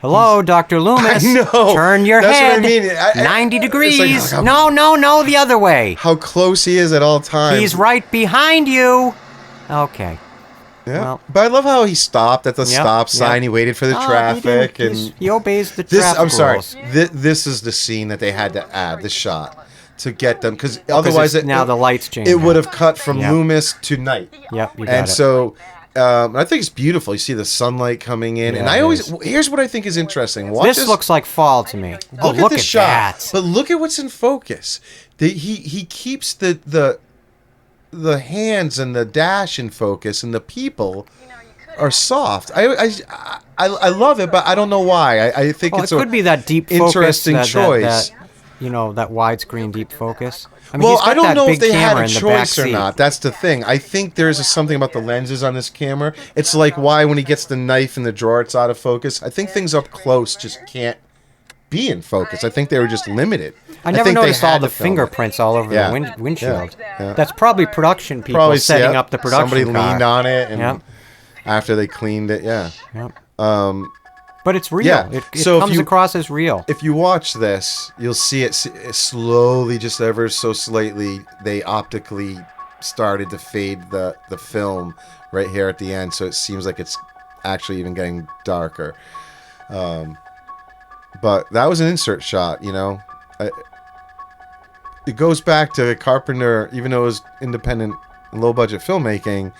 Hello, Dr. Loomis. I know. Turn your That's what I head. mean. 90 it's degrees. like, No, the other way. how close he is at all times. He's right behind you. Okay. Yeah. well. But I love how he stopped at the Yep, stop sign. yep. He waited for the Oh, traffic, he and he obeys the this. traffic I'm sorry. rules. This is the scene that they had to add. This shot. to get them because otherwise now the lights change. It would have cut from Yep. Loomis to night. Yep, you got And it. so I think it's beautiful. You see the sunlight coming in, and Yeah, I it always is. here's what I think is interesting. Watch This looks like fall to me. Look Look at the shot, that. but look at what's in focus. He keeps the hands and the dash in focus, and the people are soft. I love it, but I don't know why. I think Well, it's it could be that deep focus, interesting choice. that widescreen deep focus. I mean, Well, he's got I don't that know if big they had camera a in the back choice or seat. not. That's the thing. I think there's something about the lenses on this camera. It's like why when he gets the knife in the drawer, it's out of focus. I think things up close just can't be in focus. I think they were just limited. I never think they noticed all had the to film it. fingerprints all over Yeah. the windshield. Yeah. That's probably production people Probably setting yeah, up the production Somebody car. leaned on it, and Yep. after they cleaned it, yeah. Yep. But it's real. Yeah. It So if comes you- across as real. If you watch this, you'll see it slowly, just ever so slightly. They optically started to fade the film right here at the end, so it seems like it's actually even getting darker. But that was an insert shot, you know. It goes back to Carpenter, even though it was independent, low budget filmmaking.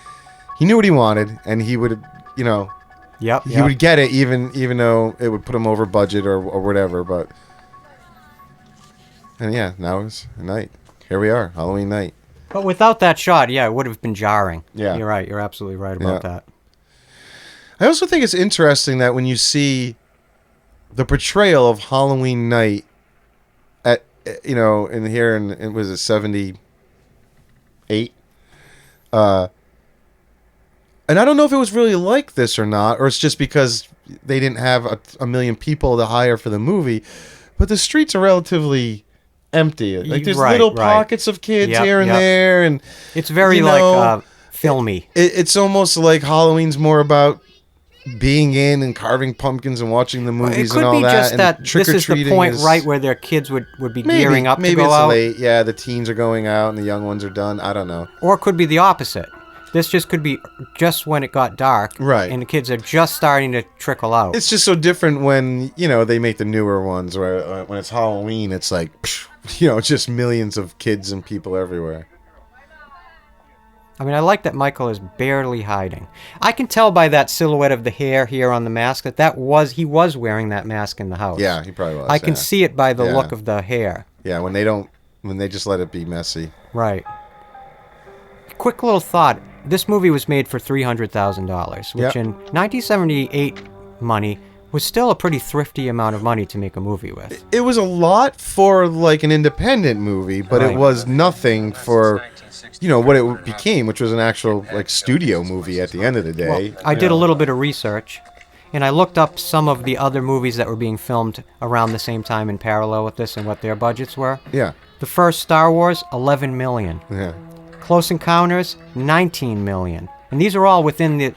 He knew what he wanted, and he would, you know. Yep. He would get it even though it would put him over budget or whatever, but and yeah, now it's a night. Here we are, Halloween night. But without that shot, yeah, it would have been jarring. Yeah. You're right. You're absolutely right about Yeah. that. I also think it's interesting that when you see the portrayal of Halloween night at in here in it was it 78 and I don't know if it was really like this or not, or it's just because they didn't have a million people to hire for the movie, but the streets are relatively empty. Like there's Right, little right. pockets of kids Yep, here and yep. there, and It's very you know, filmy. it's almost like Halloween's more about being in and carving pumpkins and watching the It movies could and all be that. just and that this is the trick-or-treating point is- right where their kids would be maybe, gearing up maybe to go it's out. late. Yeah, the teens are going out and the young ones are done. I don't know. Or it could be the opposite. This just could be just when it got dark. Right. And the kids are just starting to trickle out. It's just so different when they make the newer ones where when it's Halloween, it's like just millions of kids and people everywhere. I mean, I like that Michael is barely hiding. I can tell by that silhouette of the hair here on the mask he was wearing that mask in the house. Yeah, he probably was. I can see it by the Yeah. look of the hair. Yeah, when they just let it be messy. Right. Quick little thought. This movie was made for $300,000, which Yep. in 1978 money was still a pretty thrifty amount of money to make a movie with. It was a lot for like an independent movie, but Right. it was nothing for what it became, which was an actual like studio movie at the end of the day. I did a little bit of research, and I looked up some of the other movies that were being filmed around the same time in parallel with this and what their budgets were. Yeah. The first Star Wars, $11 million. Yeah. Close Encounters, $19 million. And these are all within the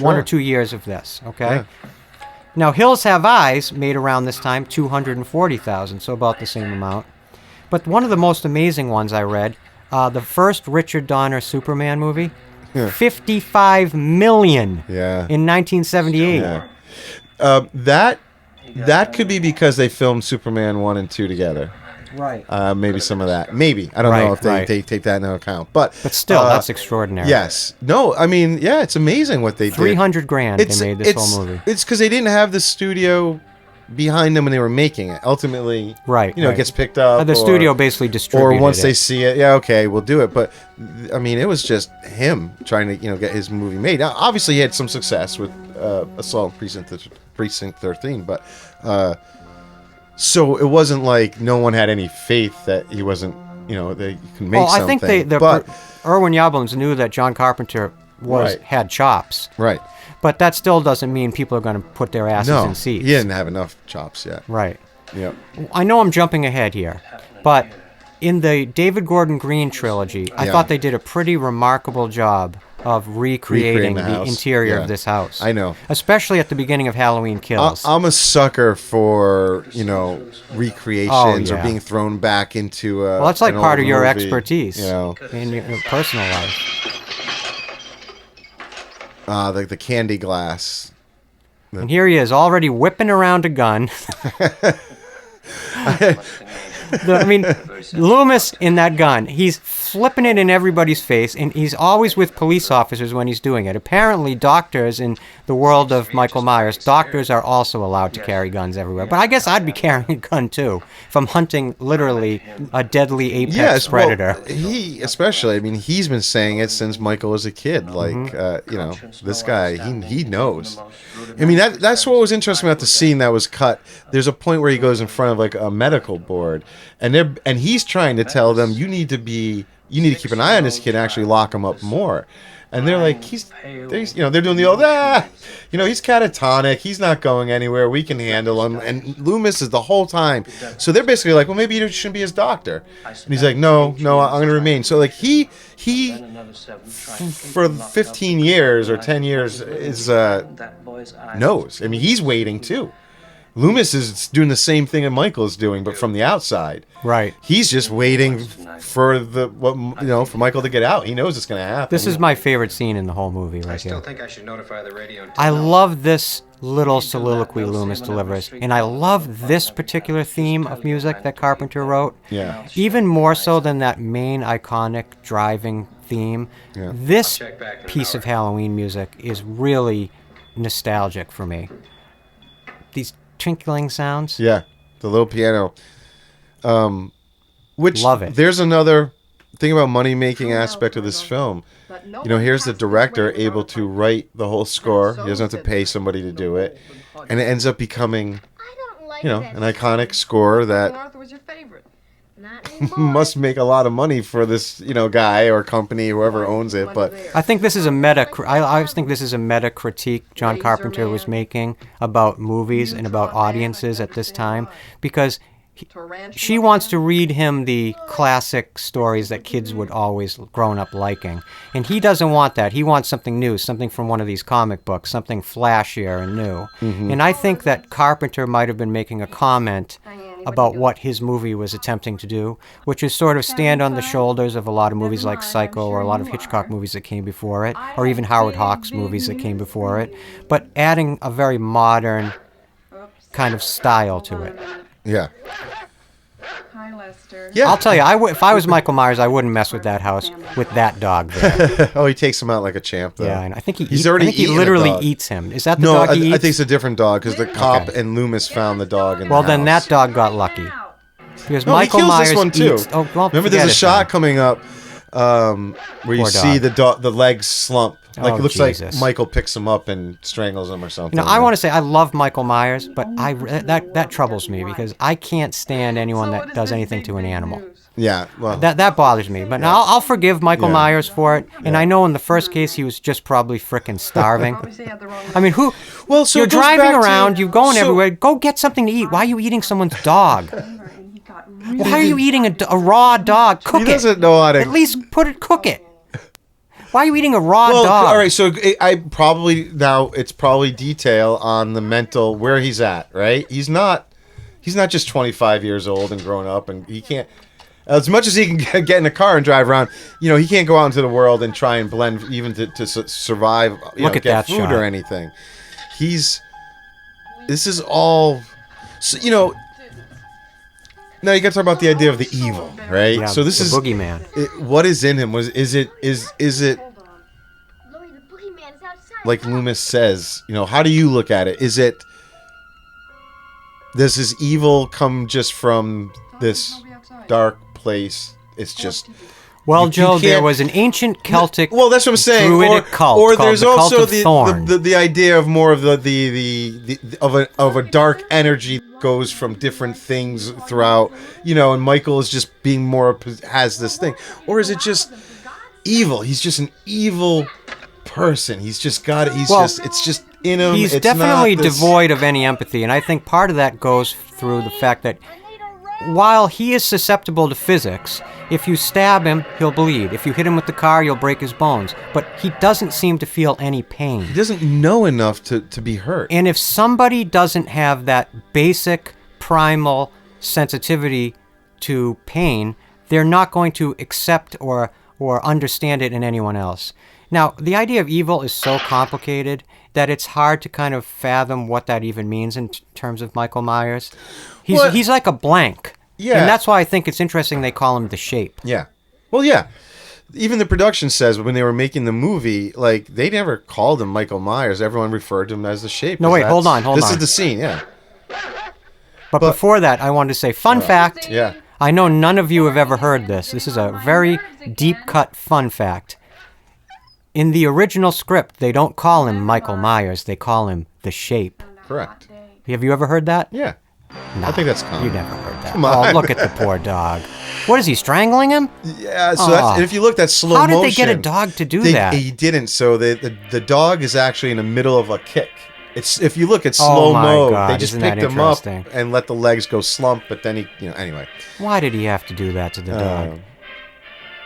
1 or Sure. 2 years of this, okay? Yeah. Now, Hills Have Eyes made around this time $240,000, so about the same amount. But one of the most amazing ones I read, the first Richard Donner Superman movie, $55 million Yeah. in 1978. Yeah. That could be because they filmed Superman 1 and 2 together. Right. Maybe some of that. Maybe. I don't know Right, if they, right. they take that into account. But Still, that's extraordinary. Yes. No, I mean, yeah, it's amazing what they did. 300 grand they made this whole movie. It's because they didn't have the studio behind them when they were making it. Ultimately, Right, it right. gets picked up. The studio basically distributed Or once it. they see it, yeah, okay, we'll do it. But I mean, it was just him trying to get his movie made. Now, obviously, he had some success with Assault on Precinct 13, but so it wasn't like no one had any faith that he wasn't, that he could make Well, something. I think but Irwin Yablans knew that John Carpenter Right. had chops. right, But that still doesn't mean people are going to put their asses no, in seats. he didn't have enough chops yet. Right. Yep. I know I'm jumping ahead here, but in the David Gordon Green trilogy, I Yeah. thought they did a pretty remarkable job of recreating the the house. interior Yeah. of this house. I know. Especially at the beginning of Halloween Kills. I'm a sucker for recreations or yeah. being thrown back into a. well, that's like an part old of your movie, expertise You know, in your personal life. like the candy glass. And here he is, already whipping around a gun. I mean, Loomis in that gun, he's flipping it in everybody's face, and he's always with police officers when he's doing it. Apparently, doctors in the world of Michael Myers, doctors are also allowed to carry guns everywhere. But I guess I'd be carrying a gun too if I'm hunting literally a deadly apex predator. Well, he especially. I mean, he's been saying it since Michael was a kid. Like, this guy, he knows. I mean, that's what was interesting about the scene that was cut. There's a point where he goes in front of like a medical board, and he's trying to tell them, you need to keep an eye on this kid and actually lock him up more. And they're like, they're doing the old, he's catatonic. He's not going anywhere. We can handle him. And Loomis is the whole time. So they're basically like, well, maybe you shouldn't be his doctor. And he's like, no, I'm going to remain. So like he for 15 years or 10 years is knows. I mean, he's waiting too. Loomis is doing the same thing that Michael is doing, but from the outside. Right. He's just waiting for for Michael to get out. He knows it's going to happen. This is my favorite scene in the whole movie right here. I still think I should notify the radio. I love this little soliloquy Loomis delivers, and I love this particular theme of music that Carpenter wrote. Yeah. Even more so than that main iconic driving theme. Yeah. This piece of Halloween music is really nostalgic for me. These twinkling sounds. Yeah, the little piano. Which Love it. There's another thing about money-making aspect of this film. Here's the director able to write the whole score. He doesn't have to pay somebody to do it. And it ends up becoming, an iconic score that Arthur was your favorite. Not anymore. must make a lot of money for this, guy or company, whoever owns it. But I think this is a I always think this is a meta critique John Carpenter was making about movies and about audiences at this time, because she wants to read him the classic stories that kids would always grown up liking. And he doesn't want that. He wants something new, something from one of these comic books, something flashier and new. Mm-hmm. And I think that Carpenter might have been making a comment about what his movie was attempting to do, which is sort of stand on the shoulders of a lot of movies like Psycho or a lot of Hitchcock movies that came before it, or even Howard Hawks movies that came before it, but adding a very modern kind of style to it. yeah. Hi, Lester. Yeah. I'll tell you, if I was Michael Myers, I wouldn't mess with that house with that dog there. Oh, he takes him out like a champ, though. Yeah, and I think He's already I think he eaten a literally dog. eats him. Is that the No, dog he I eats? think it's a different dog because the cop and Loomis found the dog in Well, the then house. that dog got lucky. Because No, Michael he kills Myers this one too. eats... Oh, well, Remember, forget there's a it shot then. coming up where you Poor see dog. the legs slump. Like Oh, it looks Jesus. like Michael picks him up and strangles him or something. I want to say I love Michael Myers, but that troubles me because I can't stand anyone that does anything to an animal. Yeah, well, That bothers me. But now I'll forgive Michael Yeah. Myers for it. And I know in the first case he was just probably frickin' starving. I mean, who? Well, so you're it goes driving back to- around, you're going so- everywhere. Go get something to eat. Why are you eating someone's dog? Why are you eating a raw dog? Cook he it. doesn't know how to. At least cook it. Why are you eating a raw Well, dog? all right. So it's probably detail on the mental where he's at. Right? He's not just 25 years old and grown up, and he can't. As much as he can get in a car and drive around, he can't go out into the world and try and blend even to survive. Look at get that food shot. or anything. This is all. So, now you got to talk about the idea of the evil, right? Yeah, so this the is boogeyman. what is in him. Is it Hold on. Louis, the boogeyman is outside. like Loomis says? How do you look at it? Does his evil come just from this dark place? It's just. Well, you Joe, there can't- was an ancient Celtic Well, that's what I'm saying. druidic cult or called there's the Cult also of Thorn. the idea of more of of a dark energy that goes from different things throughout. And Michael is just being more has this thing, or is it just evil? He's just an evil person. He's just got it. It's just in him. He's It's definitely not this- devoid of any empathy, and I think part of that goes through the fact that while he is susceptible to physics, if you stab him, he'll bleed. If you hit him with the car, you'll break his bones. But he doesn't seem to feel any pain. He doesn't know enough to be hurt. And if somebody doesn't have that basic primal sensitivity to pain, they're not going to accept or understand it in anyone else. Now, the idea of evil is so complicated that it's hard to kind of fathom what that even means in terms of Michael Myers. He's like a blank. Yeah. And that's why I think it's interesting they call him the Shape. Yeah. Well, yeah. Even the production says when they were making the movie, like, they never called him Michael Myers. Everyone referred to him as the Shape. No, wait, hold on. This is the scene, yeah. But before that, I wanted to say, fun fact. Yeah. I know none of you have ever heard this. This is a very deep-cut fun fact. In the original script, they don't call him Michael Myers. They call him the Shape. Correct. Have you ever heard that? Yeah. Nah, I think that's common. You never heard that. Come on. Oh, look at the poor dog. What is he, strangling him? Yeah, so that's, and if you look, that's slow How motion. did they get a dog to do that? He didn't. So the dog is actually in the middle of a kick. It's if you look at Oh slow my mo, God, they just isn't that picked him up interesting? and let the legs go slump. But then he, anyway. Why did he have to do that to the dog?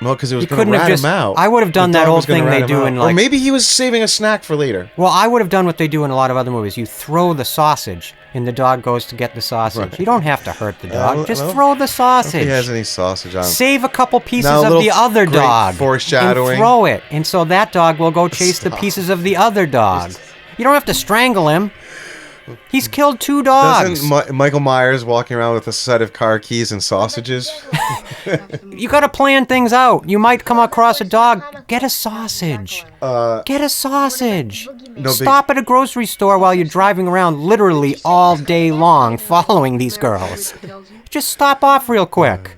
Well, because it was He going to couldn't have rat just- him out. I would have done The that dog old was gonna thing rat they him do out. in, Or like- maybe he was saving a snack for later. Well, I would have done what they do in a lot of other movies. You throw the sausage, and the dog goes to get the sausage. You don't have to hurt the dog. Just well, throw the If sausage. he has any sausage on him. Save a couple pieces Now, a of little the other great dog foreshadowing. and throw it, and so that dog will go chase the Stop. pieces of the other dog. You don't have to strangle him. He's killed 2 dogs. Doesn't Michael Myers walking around with a set of car keys and sausages? You got to plan things out. You might come across a dog. Get a sausage. Get a sausage. No big- Stop at a grocery store while you're driving around literally all day long following these girls. Just stop off real quick.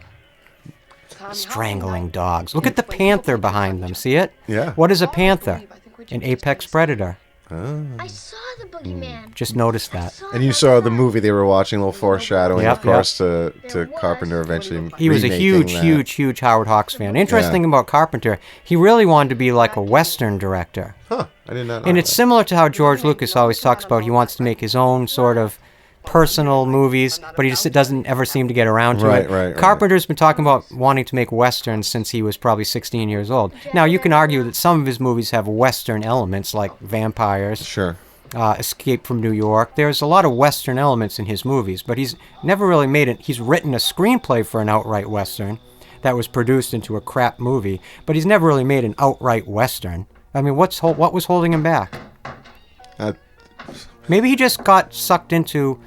Strangling dogs. Look at the panther behind them. See it? Yeah. What is a panther? An apex predator. I saw the boogeyman. Just notice that. And you saw the movie they were watching, a little foreshadowing, Yep, of course, to Carpenter eventually. He was a remaking huge Howard Hawks fan. Interesting about Carpenter, he really wanted to be like a Western director. Huh, I did not know And it's that. similar to how George Lucas always talks about he wants to make his own sort of personal movies, but he just doesn't ever seem to get around to it. Right. Carpenter's been talking about wanting to make Westerns since he was probably 16 years old. Now, you can argue that some of his movies have Western elements, like vampires, Sure. Escape from New York. There's a lot of Western elements in his movies, but he's never really made it. He's written a screenplay for an outright Western that was produced into a crap movie, but he's never really made an outright Western. I mean, what was holding him back? Uh, Maybe he just got sucked into,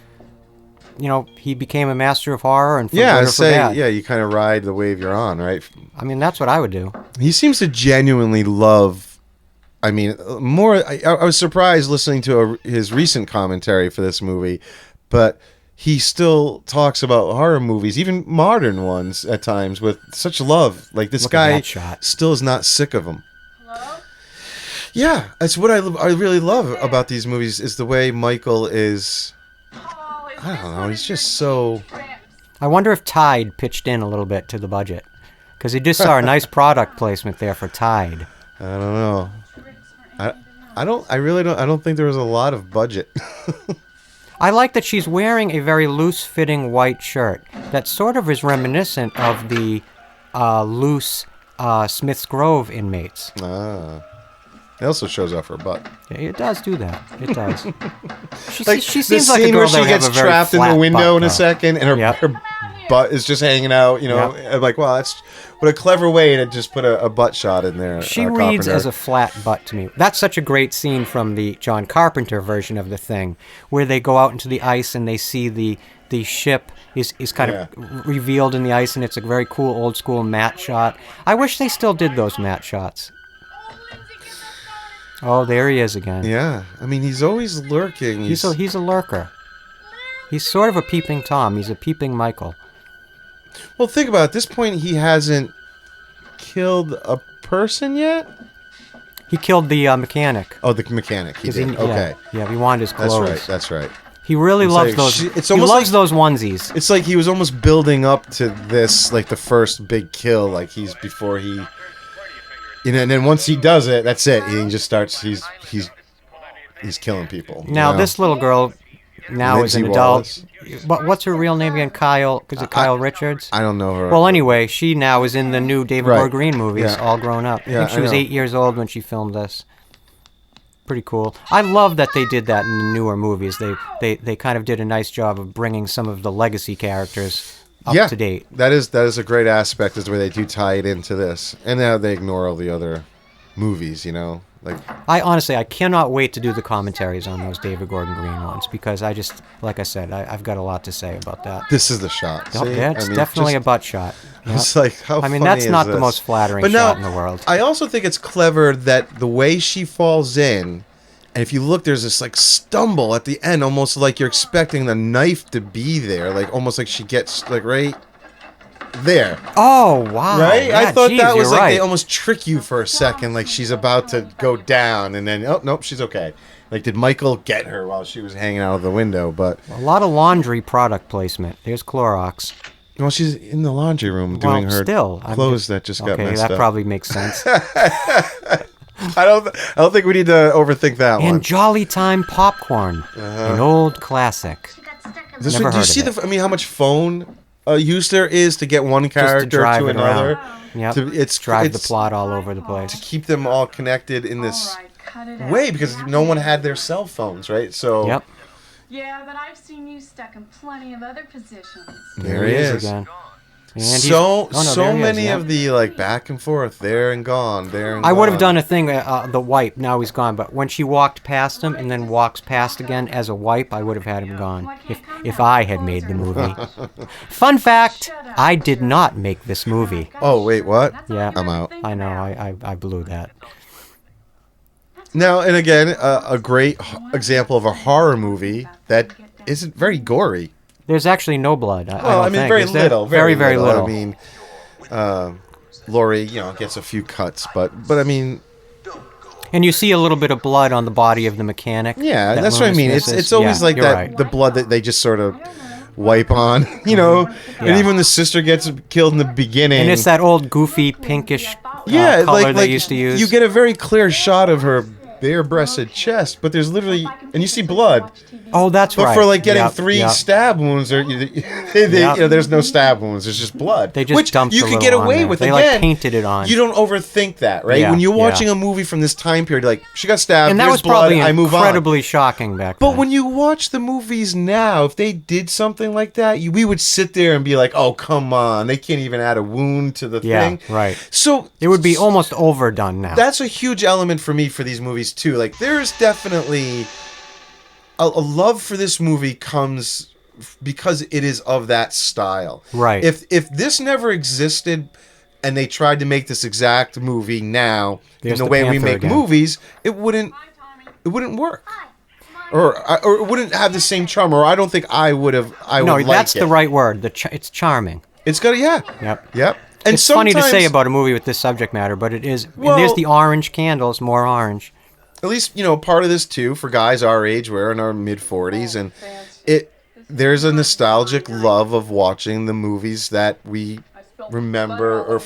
he became a master of horror and for yeah, good or I'd for say, bad. yeah, you kind of ride the wave you're on, right? I mean, that's what I would do. He seems to genuinely love. I mean, more. I was surprised listening to his recent commentary for this movie, but he still talks about horror movies, even modern ones at times, with such love. Like this Look at guy that shot. still is not sick of them. Hello? Yeah, that's what I really love about these movies is the way Michael is. Oh, is I this don't know. one He's of your just so. trips? I wonder if Tide pitched in a little bit to the budget. Because he just saw a nice product placement there for Tide. I don't know. I really don't. I don't think there was a lot of budget. I like that she's wearing a very loose-fitting white shirt that sort of is reminiscent of the loose Smith's Grove inmates. It also shows off her butt. Yeah, it does do that. It does. She Like she the seems like a scene girl where that she would have gets a very trapped in the flat window butt, in a though. second, and Yep. her butt is just hanging out. I'm like, wow, that's what a clever way to just put a butt shot in there. She reads Carpenter. as a flat butt to me. That's such a great scene from the John Carpenter version of The Thing, where they go out into the ice and they see the ship is kind of revealed in the ice, and it's a very cool old school matte shot. I wish they still did those matte shots. Oh, there he is again. Yeah, I mean, he's always lurking. He's a lurker. He's sort of a peeping Tom. He's a peeping Michael. Well, think about it. At this point, he hasn't killed a person yet. He killed the mechanic. Oh, the mechanic. He 'Cause did. Okay, Yeah, he wanted his clothes. that's right. He really It's loves like those. it's He almost loves like- those onesies. It's like he was almost building up to this, like the first big kill. Like he's before he, and then once he does it, that's it. He just starts. He's killing people. Now you know? this little girl now is Lindsay an adult. Wallace. But what's her real name again? Kyle? Is it Kyle Richards? I don't know her. Well, anyway, she now is in the new David Right. Gordon Green movies, Yeah. all grown up. Yeah, I think she I was know. 8 years old when she filmed this. Pretty cool. I love that they did that in the newer movies. They kind of did a nice job of bringing some of the legacy characters up to date. That is a great aspect, is the way they do tie it into this, and now they ignore all the other movies. Like, I honestly, I cannot wait to do the commentaries on those David Gordon Green ones because I just, like I said, I've got a lot to say about that. this is the shot. Oh, See? yeah, it's I mean, definitely just- a butt shot. Yep. It's like, how I mean, funny that's is not the this? most flattering But now, shot in the world. I also think it's clever that the way she falls in, and if you look, there's this like stumble at the end, almost like you're expecting the knife to be there, like almost like she gets like right there. Oh, wow. Right? I Yeah, thought geez, that was you're like right. they almost trick you for a second, like she's about to go down, and then, oh, nope, she's okay. Like, did Michael get her while she was hanging out of the window? But, A lot of laundry product placement. There's Clorox. well, she's in the laundry room doing Well, her still, I'm clothes that just got Okay, messed that up. probably makes sense. I don't think we need to overthink that one. And Jolly Time popcorn, an old classic. She got stuck in This Never one, do you heard see of I mean, how much phone use there is to get one Just to character drive to it another? around. Yep. It's Drive it's the plot all over the place. keep them all connected in this All right, cut it out. way because no one had their cell phones, right? So Yep. Yeah, but I've seen you stuck in plenty of other positions. there he is. again. And he's- So oh, no, so there he is, many yep. of the like back and forth, there and gone, there and I would have gone. done a thing, the wipe. Now he's gone, but when she walked past him and then walks past again as a wipe, I would have had him gone if I had made the movie. Fun fact: I did not make this movie. Oh wait, what? Yeah, I'm out. I know, I blew that. Now and again, a great example of a horror movie that isn't very gory. There's actually no blood. I Well, don't I mean, think. very Is there? little, very little. I mean, Laurie, gets a few cuts, but I mean, And you see a little bit of blood on the body of the mechanic. yeah, that that's what I Loomis mean. misses. It's always Yeah, like you're that right. the blood that they just sort of wipe on, and Yeah. even the sister gets killed in the beginning. And it's that old goofy pinkish yeah, color like they used to use. You get a very clear shot of her bare-breasted chest, but there's literally, and you see blood. Oh, that's But right. for like getting Yep, three yep. stab wounds, or Yep. there's no stab wounds. There's just blood. They just which dumped you a could little get on away there. with. They, Again, like, painted it on. You don't overthink that, right? Yeah, When you're yeah. watching a movie from this time period, like she got stabbed, And that there's was blood, probably I move on. incredibly shocking back But then. when you watch the movies now, if they did something like that, we would sit there and be like, "Oh, come on! They can't even add a wound to the Yeah, thing." right. So It would be almost overdone now. that's a huge element for me for these movies too. Like there's definitely a love for this movie comes because it is of that style. Right. If this never existed and they tried to make this exact movie now There's in the the way we Panther make again. movies, it wouldn't work. Or it wouldn't have the same charm, or I don't think I would have. no, would that's like the it. right word. It's charming. It's got yep. Yep. And It's funny to say sometimes- about a movie with this subject matter, but it is. Well- and there's the orange candles, more orange. At least part of this too for guys our age, we're in our mid 40s, and there's a nostalgic love of watching the movies that we remember, or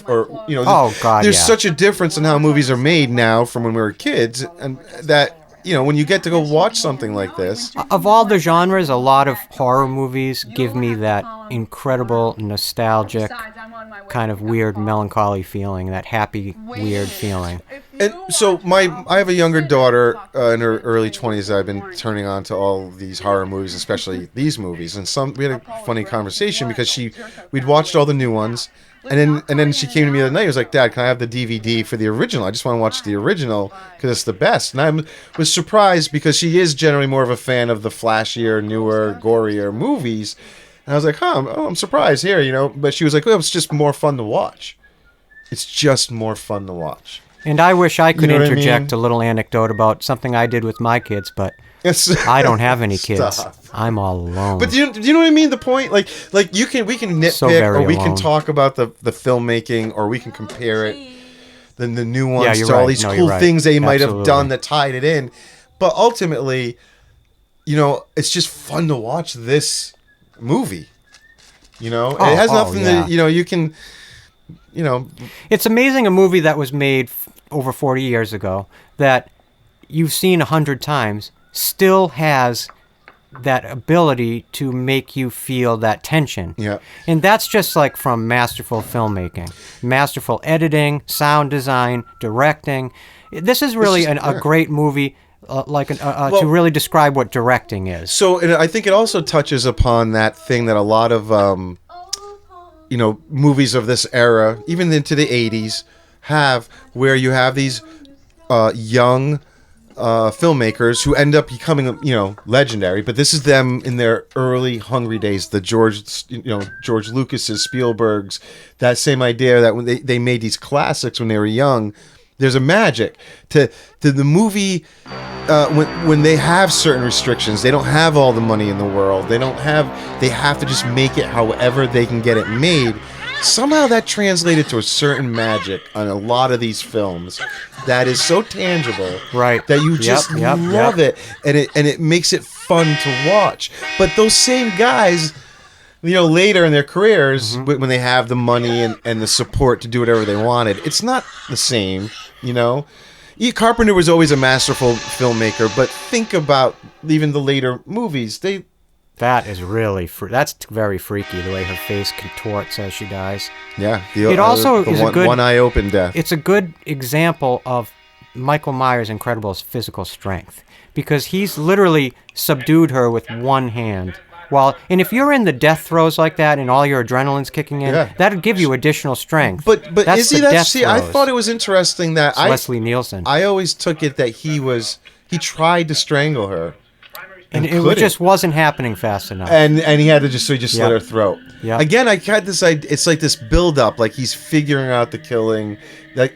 Oh, God, there's yeah. such a difference in how movies are made now from when we were kids, and that when you get to go watch something like this, Of all the genres, a lot of horror movies give me that incredible, nostalgic, kind of weird, melancholy feeling, that happy, weird feeling. and so I have a younger daughter in her early 20s. I've been turning on to all these horror movies, especially these movies, and we had a funny conversation because we'd watched all the new ones. And then she came to me the other night. She was like, "Dad, can I have the DVD for the original? I just want to watch the original because it's the best." And I was surprised because she is generally more of a fan of the flashier, newer, gorier movies. And I was like, I'm surprised here, But she was like, "Well, it's just more fun to watch. It's just more fun to watch." And I wish I could know what I interject mean? a little anecdote about something I did with my kids, but I don't have any kids. Stop. I'm all alone. But do you know what I mean? The point, like we can nitpick, So very or we can alone. talk about the filmmaking, or we can compare it, the new ones Yeah, to you're all right. these No, cool you're right. things they might have Absolutely. done that tied it in. But ultimately, it's just fun to watch this movie. It has nothing yeah. to you can. It's amazing a movie that was made over 40 years ago that you've seen 100 times still has that ability to make you feel that tension. Yeah. And that's just like from masterful filmmaking, masterful editing, sound design, directing. This is really a great movie to really describe what directing is. So and I think it also touches upon that thing that a lot of movies of this era, even into the 80s, have, where you have these young filmmakers who end up becoming, legendary. But this is them in their early hungry days. The George Lucas's, Spielberg's, that same idea that when they made these classics when they were young. There's a magic to the movie when they have certain restrictions. They don't have all the money in the world. They have to just make it however they can get it made. Somehow that translated to a certain magic on a lot of these films that is so tangible, right? That you just love it, and it makes it fun to watch. But those same guys, later in their careers, when they have the money and the support to do whatever they wanted, it's not the same, Carpenter was always a masterful filmmaker, but think about even the later movies. That is really that's very freaky, the way her face contorts as she dies. Yeah. It also is a good one-eye open death. It's a good example of Michael Myers' incredible physical strength, because he's literally subdued her with one hand. And if you're in the death throes like that and all your adrenaline's kicking in, that'd give you additional strength. But that's is he that? See, I thought it was interesting that Leslie Nielsen. I always took it that he tried to strangle her. And it just wasn't happening fast enough. And he had to just slit her throat. Yeah. Again, I had this idea. It's like this build up, like he's figuring out the killing. Like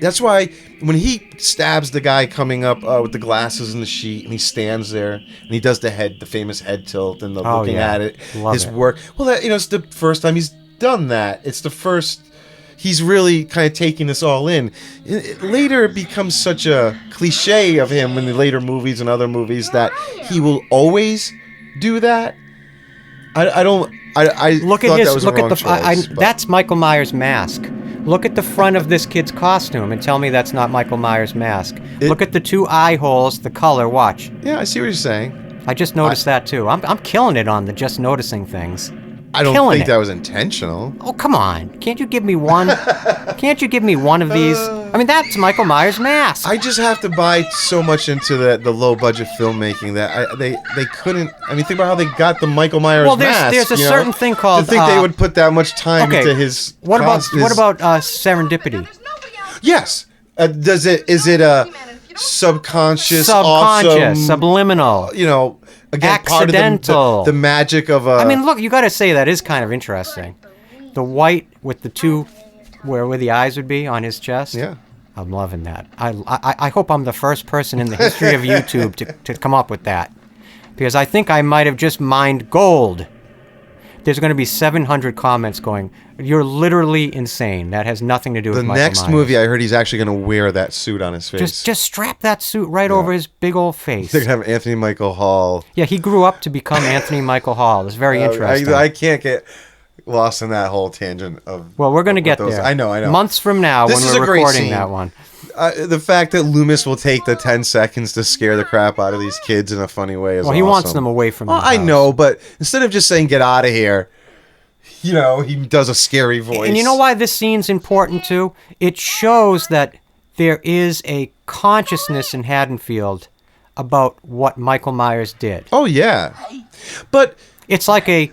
that's why when he stabs the guy coming up with the glasses and the sheet, and he stands there and he does the famous head tilt and looking at it, his work. Well, it's the first time he's done that. It's the first. He's really kind of taking this all in. Later, it becomes such a cliche of him in the later movies and other movies that he will always do that. I don't. I look thought at his. That was look a wrong at the. choice, that's Michael Myers' mask. Look at the front of this kid's costume and tell me that's not Michael Myers' mask. Look at the two eye holes, the color. Watch. Yeah, I see what you're saying. I just noticed that too. I'm killing it on the just noticing things. I don't think that was intentional. Oh, come on. Can't you give me one? Can't you give me one of these? I mean, that's Michael Myers' mask. I just have to buy so much into the low budget filmmaking that they couldn't. I mean, think about how they got the Michael Myers mask. There's a certain thing called. To think they would put that much time into his. What about Serendipity? Yes. Is it a subconscious, awesome, subliminal? Again, accidental. Part of the magic of a. I mean, look, you got to say that is kind of interesting. The white with the two, where the eyes would be on his chest. Yeah, I'm loving that. I hope I'm the first person in the history of YouTube to come up with that, because I think I might have just mined gold. There's going to be 700 comments going, "You're literally insane. That has nothing to do with Michael Myers." The next movie, I heard he's actually going to wear that suit on his face. Just strap that suit right over his big old face. They're going to have Anthony Michael Hall. Yeah, he grew up to become Anthony Michael Hall. It's very interesting. I can't get lost in that whole tangent of. Well, we're going to get there. I know. Months from now, when we're recording that one. The fact that Loomis will take the 10 seconds to scare the crap out of these kids in a funny way is awesome. He wants them away from the house. I know, but instead of just saying, get out of here, he does a scary voice. And you know why this scene's important, too? It shows that there is a consciousness in Haddonfield about what Michael Myers did. Oh, yeah. But it's like a...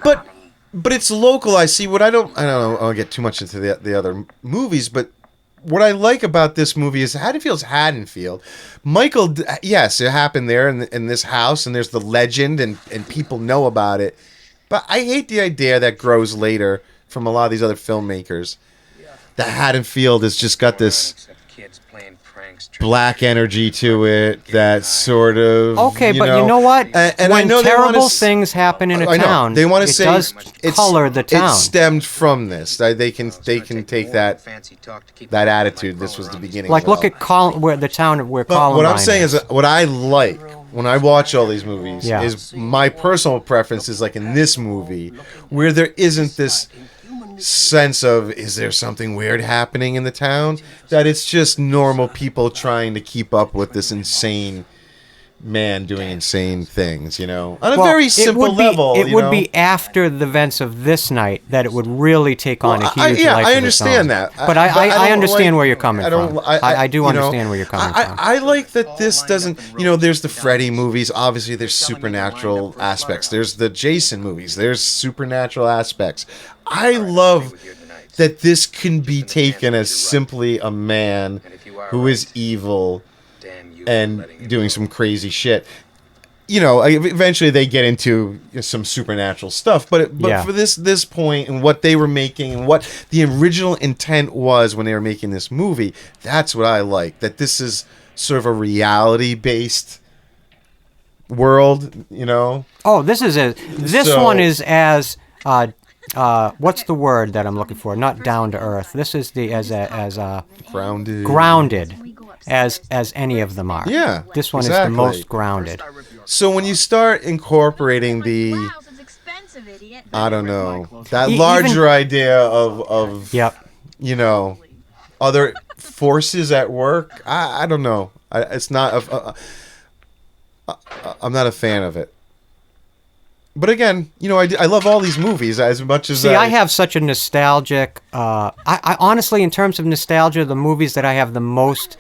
But it's local. I see what I don't know. I'll get too much into the other movies, but what I like about this movie is Haddonfield's Haddonfield. Michael, yes, it happened there in this house, and there's the legend, and people know about it. But I hate the idea that grows later from a lot of these other filmmakers. That Haddonfield has just got this black energy to it. That sort of okay, but you know what? And when I know terrible things happen in a town, they want to say does color the town. It stemmed from this. They can take that attitude. This was the beginning. Like look at where the town where Columbine. What I'm saying is what I like when I watch all these movies is my personal preference is like in this movie where there isn't this sense of is there something weird happening in the town, that it's just normal people trying to keep up with this insane man doing insane things, on a very simple level. It would be after the events of this night that it would really take on a huge life. I understand that, but I understand where you're coming from. I do understand where you're coming from. I like that this doesn't. There's the Freddy movies. Obviously, there's supernatural aspects. There's the Jason movies. There's supernatural aspects. I love that this can be taken as simply a man who is evil and doing some crazy shit. You know, eventually they get into some supernatural stuff, but for this point and what they were making and what the original intent was when they were making this movie, that's what I like. That this is sort of a reality-based world, you know. Oh, this one is as what's the word that I'm looking for? Not down to earth. This is as grounded as any of them are. Yeah, this one is the most grounded. So when you start incorporating the, I don't know, that larger idea of you know, other forces at work, I don't know. It's not. I'm not a fan of it. But again, you know, I love all these movies as much as. See, I have such a nostalgic. I honestly, in terms of nostalgia, the movies that I have the most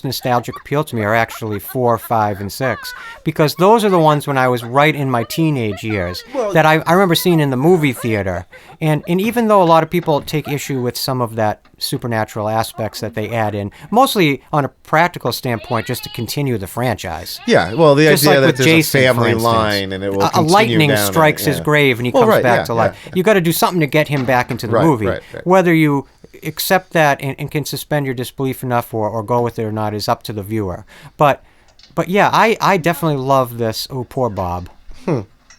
nostalgic appeal to me are actually 4, 5, and 6, because those are the ones when I was right in my teenage years that I remember seeing in the movie theater. And even though a lot of people take issue with some of that supernatural aspects that they add in, mostly on a practical standpoint, just to continue the franchise. Yeah, well, the just idea like that there's Jason, a family line and it will a continue lightning down strikes his grave and he comes back to life. You got to do something to get him back into the movie. Right. Whether you accept that and can suspend your disbelief enough or go with it or not is up to the viewer. But yeah, I definitely love this. Oh, poor Bob.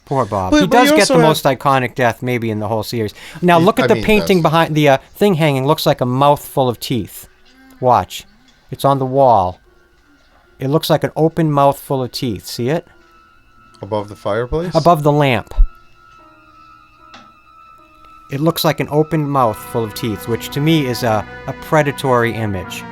Poor Bob. He does get the most iconic death maybe in the whole series. Now look at the painting behind the thing hanging. Looks like a mouthful of teeth. Watch. It's on the wall. It looks like an open mouth full of teeth. See it? Above the fireplace? Above the lamp. It looks like an open mouth full of teeth, which to me is a predatory image.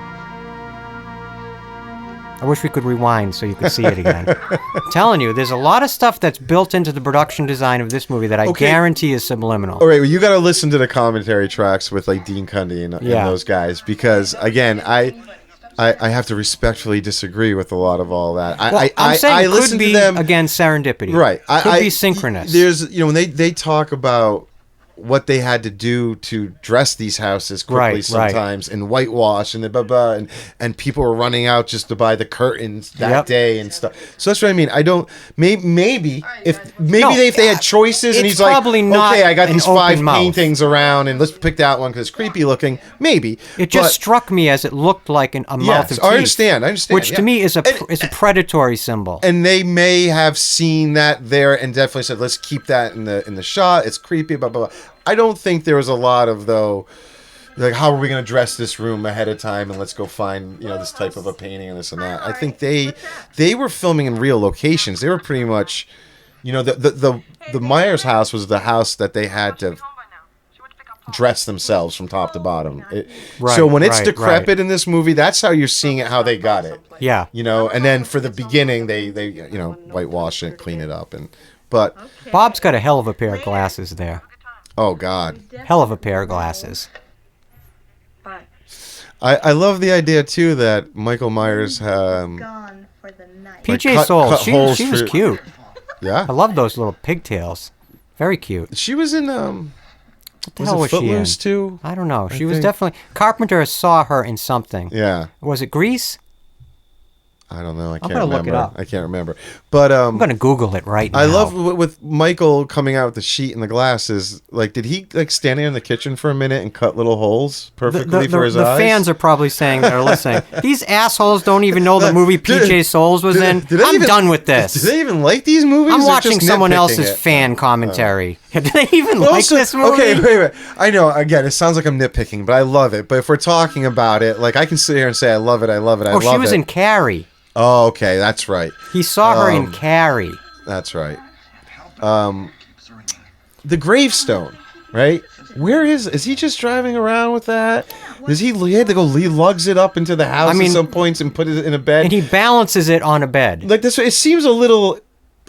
I wish we could rewind so you could see it again. I'm telling you, there's a lot of stuff that's built into the production design of this movie that I guarantee is subliminal. All right, well, you got to listen to the commentary tracks with like Dean Cundy and those guys, because again, I have to respectfully disagree with a lot of all that. I'm saying it could be, to them, again, serendipity. Right. Could be synchronous. There's, you know, when they talk about what they had to do to dress these houses quickly sometimes and whitewash and blah blah, and people were running out just to buy the curtains that day and stuff. So that's what I mean. I don't maybe if they had choices and he's like, okay, I got these 5 paintings around and let's pick that one because it's creepy looking. Maybe it just struck me as it looked like a mouth of teeth. I understand. Which to me is a predatory symbol. And they may have seen that there and definitely said, let's keep that in the shot. It's creepy. Blah blah blah. I don't think there was a lot of, though, like, how are we going to dress this room ahead of time and let's go find, you know, this type of a painting and this and that. I think they were filming in real locations. They were pretty much, you know, the Myers house was the house that they had to dress themselves from top to bottom. So when it's decrepit in this movie, that's how you're seeing it, how they got it. Yeah. You know, and then for the beginning, they you know, whitewash it, clean it up. But Bob's got a hell of a pair of glasses there. Oh, God. Hell of a pair of glasses. I love the idea, too, that Michael Myers... PJ Souls, she was cute. Yeah. I love those little pigtails. Very cute. She was in... what the hell was she in? Too? I don't know. She was definitely... Carpenter saw her in something. Yeah. Was it Grease? I don't know. I can't remember. Look it up. I can't remember. But I'm gonna Google it right now. I love with Michael coming out with the sheet and the glasses. Like, did he like stand there in the kitchen for a minute and cut little holes perfectly for his eyes? The fans are probably saying that are listening. These assholes don't even know the movie PJ Souls was in. I'm done with this. Do they even like these movies? I'm watching someone else's fan commentary. Do they even like this movie? Okay, wait. I know. Again, it sounds like I'm nitpicking, but I love it. But if we're talking about it, like I can sit here and say I love it. I love it. I love it. Oh, she was in Carrie. Oh, okay, that's right. He saw her in Carrie. That's right. The gravestone, right? Where is he just driving around with that? He had to go, he lugs it up into the house at some points and put it in a bed. And he balances it on a bed. Like this, it seems a little...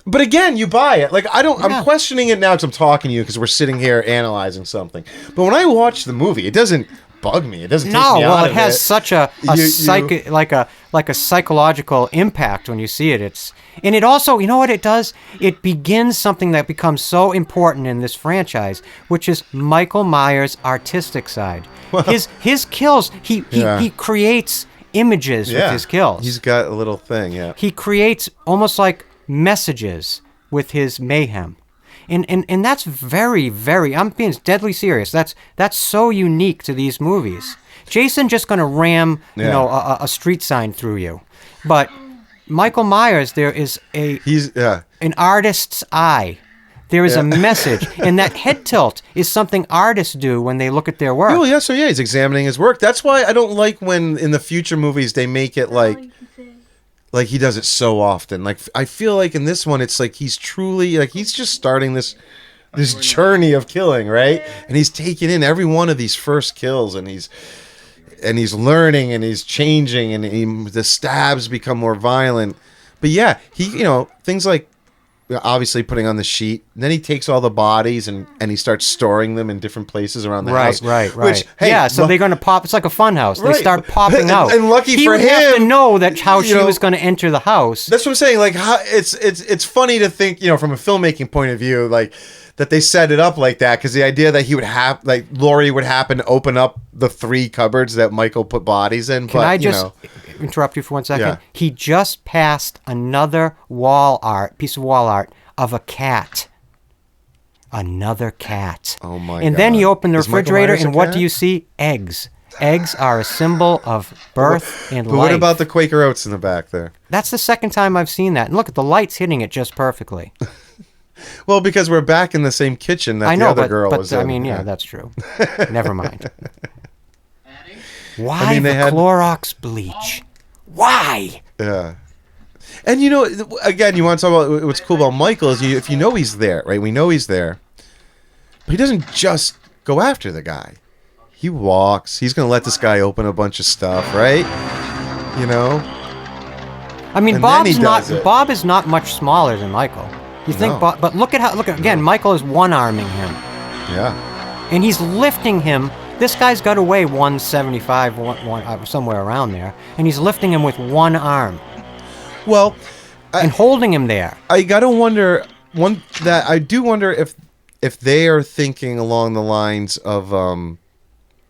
But again, you buy it. Like, I'm questioning it now because I'm talking to you because we're sitting here analyzing something. But when I watch the movie, it doesn't bug me. It doesn't take No, me well, out it of has such a You- like a psychological impact when you see it. And it also, you know what it does? It begins something that becomes so important in this franchise, which is Michael Myers' artistic side. His kills, he creates images with his kills. He's got a little thing, yeah. He creates almost like messages with his mayhem. And that's very, very, I'm being deadly serious. That's so unique to these movies. Jason just going to ram, a street sign through you. But Michael Myers, there is an artist's eye. There is a message. And that head tilt is something artists do when they look at their work. Oh, yeah, so he's examining his work. That's why I don't like when in the future movies they make it like he does it so often. Like I feel like in this one it's like he's truly like he's just starting this journey of killing, right? And he's taking in every one of these first kills and he's learning and he's changing and the stabs become more violent. But yeah, he things like obviously putting on the sheet. And then he takes all the bodies and he starts storing them in different places around the house. Right. Which, hey, yeah, so they're going to pop. It's like a fun house. They Right. start popping out. And lucky he for would have to him, know that how she was going to enter the house. That's what I'm saying. Like, how, it's funny to think, from a filmmaking point of view, like that they set it up like that because the idea that he would have, like, Laurie would happen to open up the 3 cupboards that Michael put bodies in. Can I just interrupt you for 1 second? Yeah. He just passed another piece of wall art of a cat. Another cat. Oh my And then God. you open the Is Michael refrigerator Myers a and what cat? do you see? Eggs. Eggs are a symbol of birth and But life. what about the Quaker Oats in the back there? That's the second time I've seen that. And look at the lights hitting it just perfectly. Well, because we're back in the same kitchen that I know, the other but, girl but was in. I mean, yeah, that's true. Never mind. Why I mean, the they had- Clorox bleach? Why? Yeah. And again, you want to talk about what's cool about Michael is if you know he's there, right? We know he's there. But he doesn't just go after the guy. He walks. He's going to let this guy open a bunch of stuff, right? I mean, And then he does it. Bob is not much smaller than Michael. You think No. Bob, but look at again, Michael is one-arming him. Yeah. And he's lifting him. This guy's got to weigh 175, somewhere around there. And he's lifting him with one arm Well, and holding him there. I got to wonder I do wonder if they are thinking along the lines of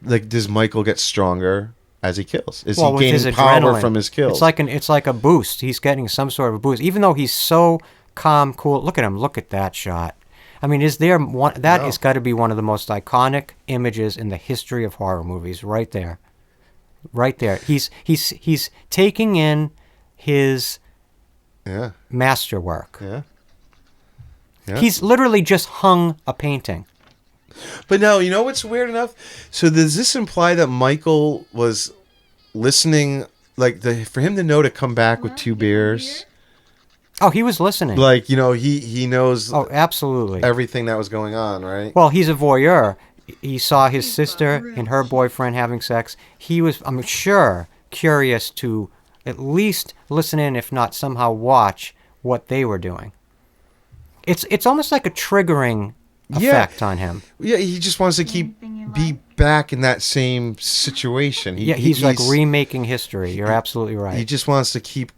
like does Michael get stronger as he kills? Is he With his gaining power adrenaline. from his kills? It's like a boost. He's getting some sort of a boost. Even though he's so calm, cool. Look at him. Look at that shot. I mean, is there one that has got to be one of the most iconic images in the history of horror movies right there. Right there. He's taking in his masterwork. Yeah. He's literally just hung a painting. But now, you know what's weird enough? So does this imply that Michael was listening, like for him to know to come back with 2 beers? Oh, he was listening. Like, he knows Oh, absolutely. everything that was going on, right? Well, he's a voyeur. He saw his sister and her boyfriend having sex. He was, I'm sure, curious to at least listen in, if not somehow watch what they were doing. It's almost like a triggering effect on him. Yeah, he just wants to be back in that same situation. He's like remaking history. You're absolutely right. He just wants to keep.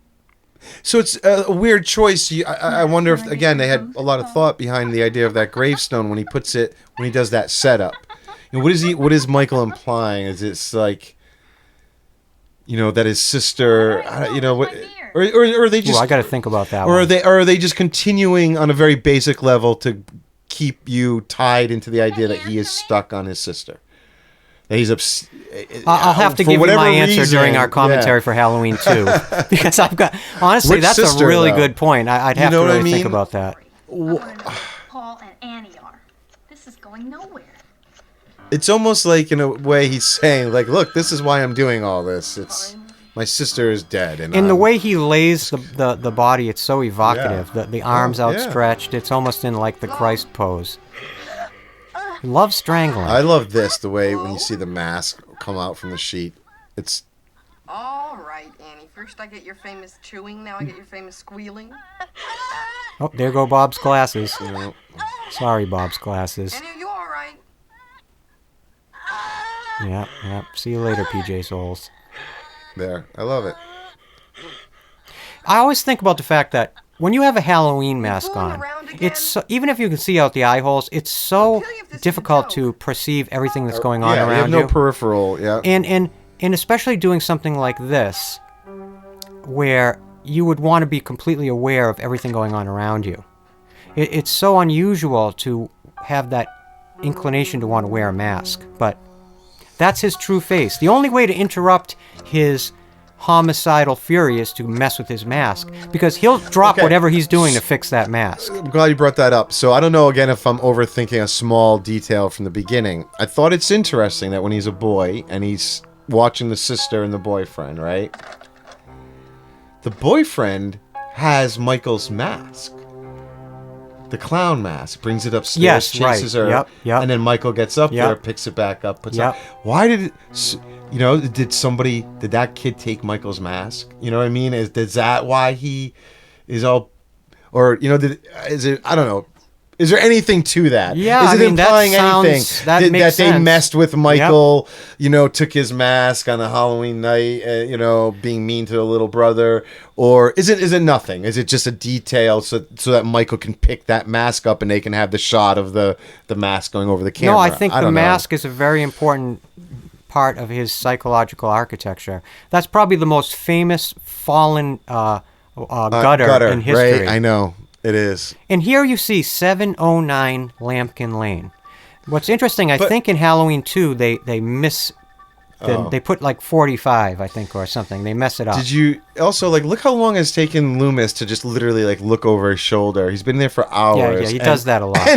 So it's a weird choice. I wonder if again they had a lot of thought behind the idea of that gravestone when he does that setup. What is Michael implying? Is it's like, that his sister, or are they just? I got to think about that. Or one. are they just continuing on a very basic level to keep you tied into the idea that he is stuck on his sister? That he's I'll have to for give you whatever my answer reason, during our commentary yeah. for Halloween 2. Because I've got, honestly, Which that's sister, a really though? good point. I'd have know to what I really think mean? about that. Paul and Annie are. This is going nowhere. It's almost like in a way he's saying, like, look, this is why I'm doing all this. It's my sister is dead, and In the way he lays the body, it's so evocative. Yeah. The arms Yeah. outstretched. It's almost in like the Christ pose. He loves strangling. I love this, the way when you see the mask come out from the sheet. It's All right, Annie. First I get your famous chewing, now I get your famous squealing. Oh, there go Bob's glasses. Sorry, Bob's glasses. Annie, are you all right? Yep, yep. See you later, PJ Souls. There, I love it. I always think about the fact that when you have a Halloween mask fooling on, around again? it's so, even if you can see out the eye holes, it's so kill you if this is a difficult joke. to perceive everything that's going on Yeah, you around have no you. peripheral. Yeah. And especially doing something like this, where you would want to be completely aware of everything going on around you. It's so unusual to have that inclination to want to wear a mask, but that's his true face. The only way to interrupt his homicidal fury is to mess with his mask, because he'll drop Okay. whatever he's doing to fix that mask. I'm glad you brought that up. So I don't know, again, if I'm overthinking a small detail from the beginning. I thought it's interesting that when he's a boy and he's watching the sister and the boyfriend, right? The boyfriend has Michael's mask. The clown mask. Brings it upstairs, Yes, chases right. her, Yep. and then Michael gets up Yep. there, picks it back up, puts it Yep. Why did it... You know, did that kid take Michael's mask? You know what I mean? Is that why he is all... Or, you know, is it... I don't know. Is there anything to that? Yeah, is it I mean, that implying sounds- anything that makes they sense. messed with Michael? You know, took his mask on a Halloween night. You know, being mean to the little brother, or is it nothing? Is it just a detail so that Michael can pick that mask up and they can have the shot of the mask going over the camera? No, I think the don't know. mask is a very important part of his psychological architecture. That's probably the most famous fallen gutter in history. Right? I know it is. And here you see 709 Lambkin Lane. What's interesting, I But- think in Halloween 2, they miss... They put like 45, I think, or something. They mess it up. Did you also look how long it's taken Loomis to just literally look over his shoulder? He's been there for hours. Yeah, he does that a lot.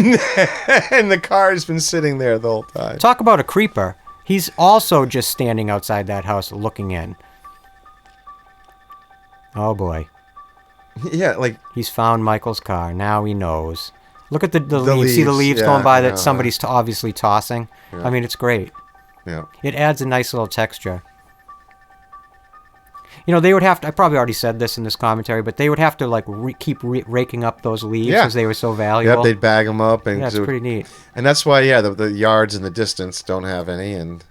And the car's been sitting there the whole time. Talk about a creeper. He's also just standing outside that house looking in. Oh boy. Yeah, He's found Michael's car. Now he knows. Look at the leaves. See the leaves, leaves yeah, going by that yeah, somebody's obviously tossing? I mean, it's great. yeah. It adds a nice little texture. You know, they would have to... I probably already said this in this commentary, but they would have to keep raking up those leaves Yeah. because they were so valuable. Yep, they'd bag them up, and Yeah, it's pretty neat. And that's why, the yards in the distance don't have any, and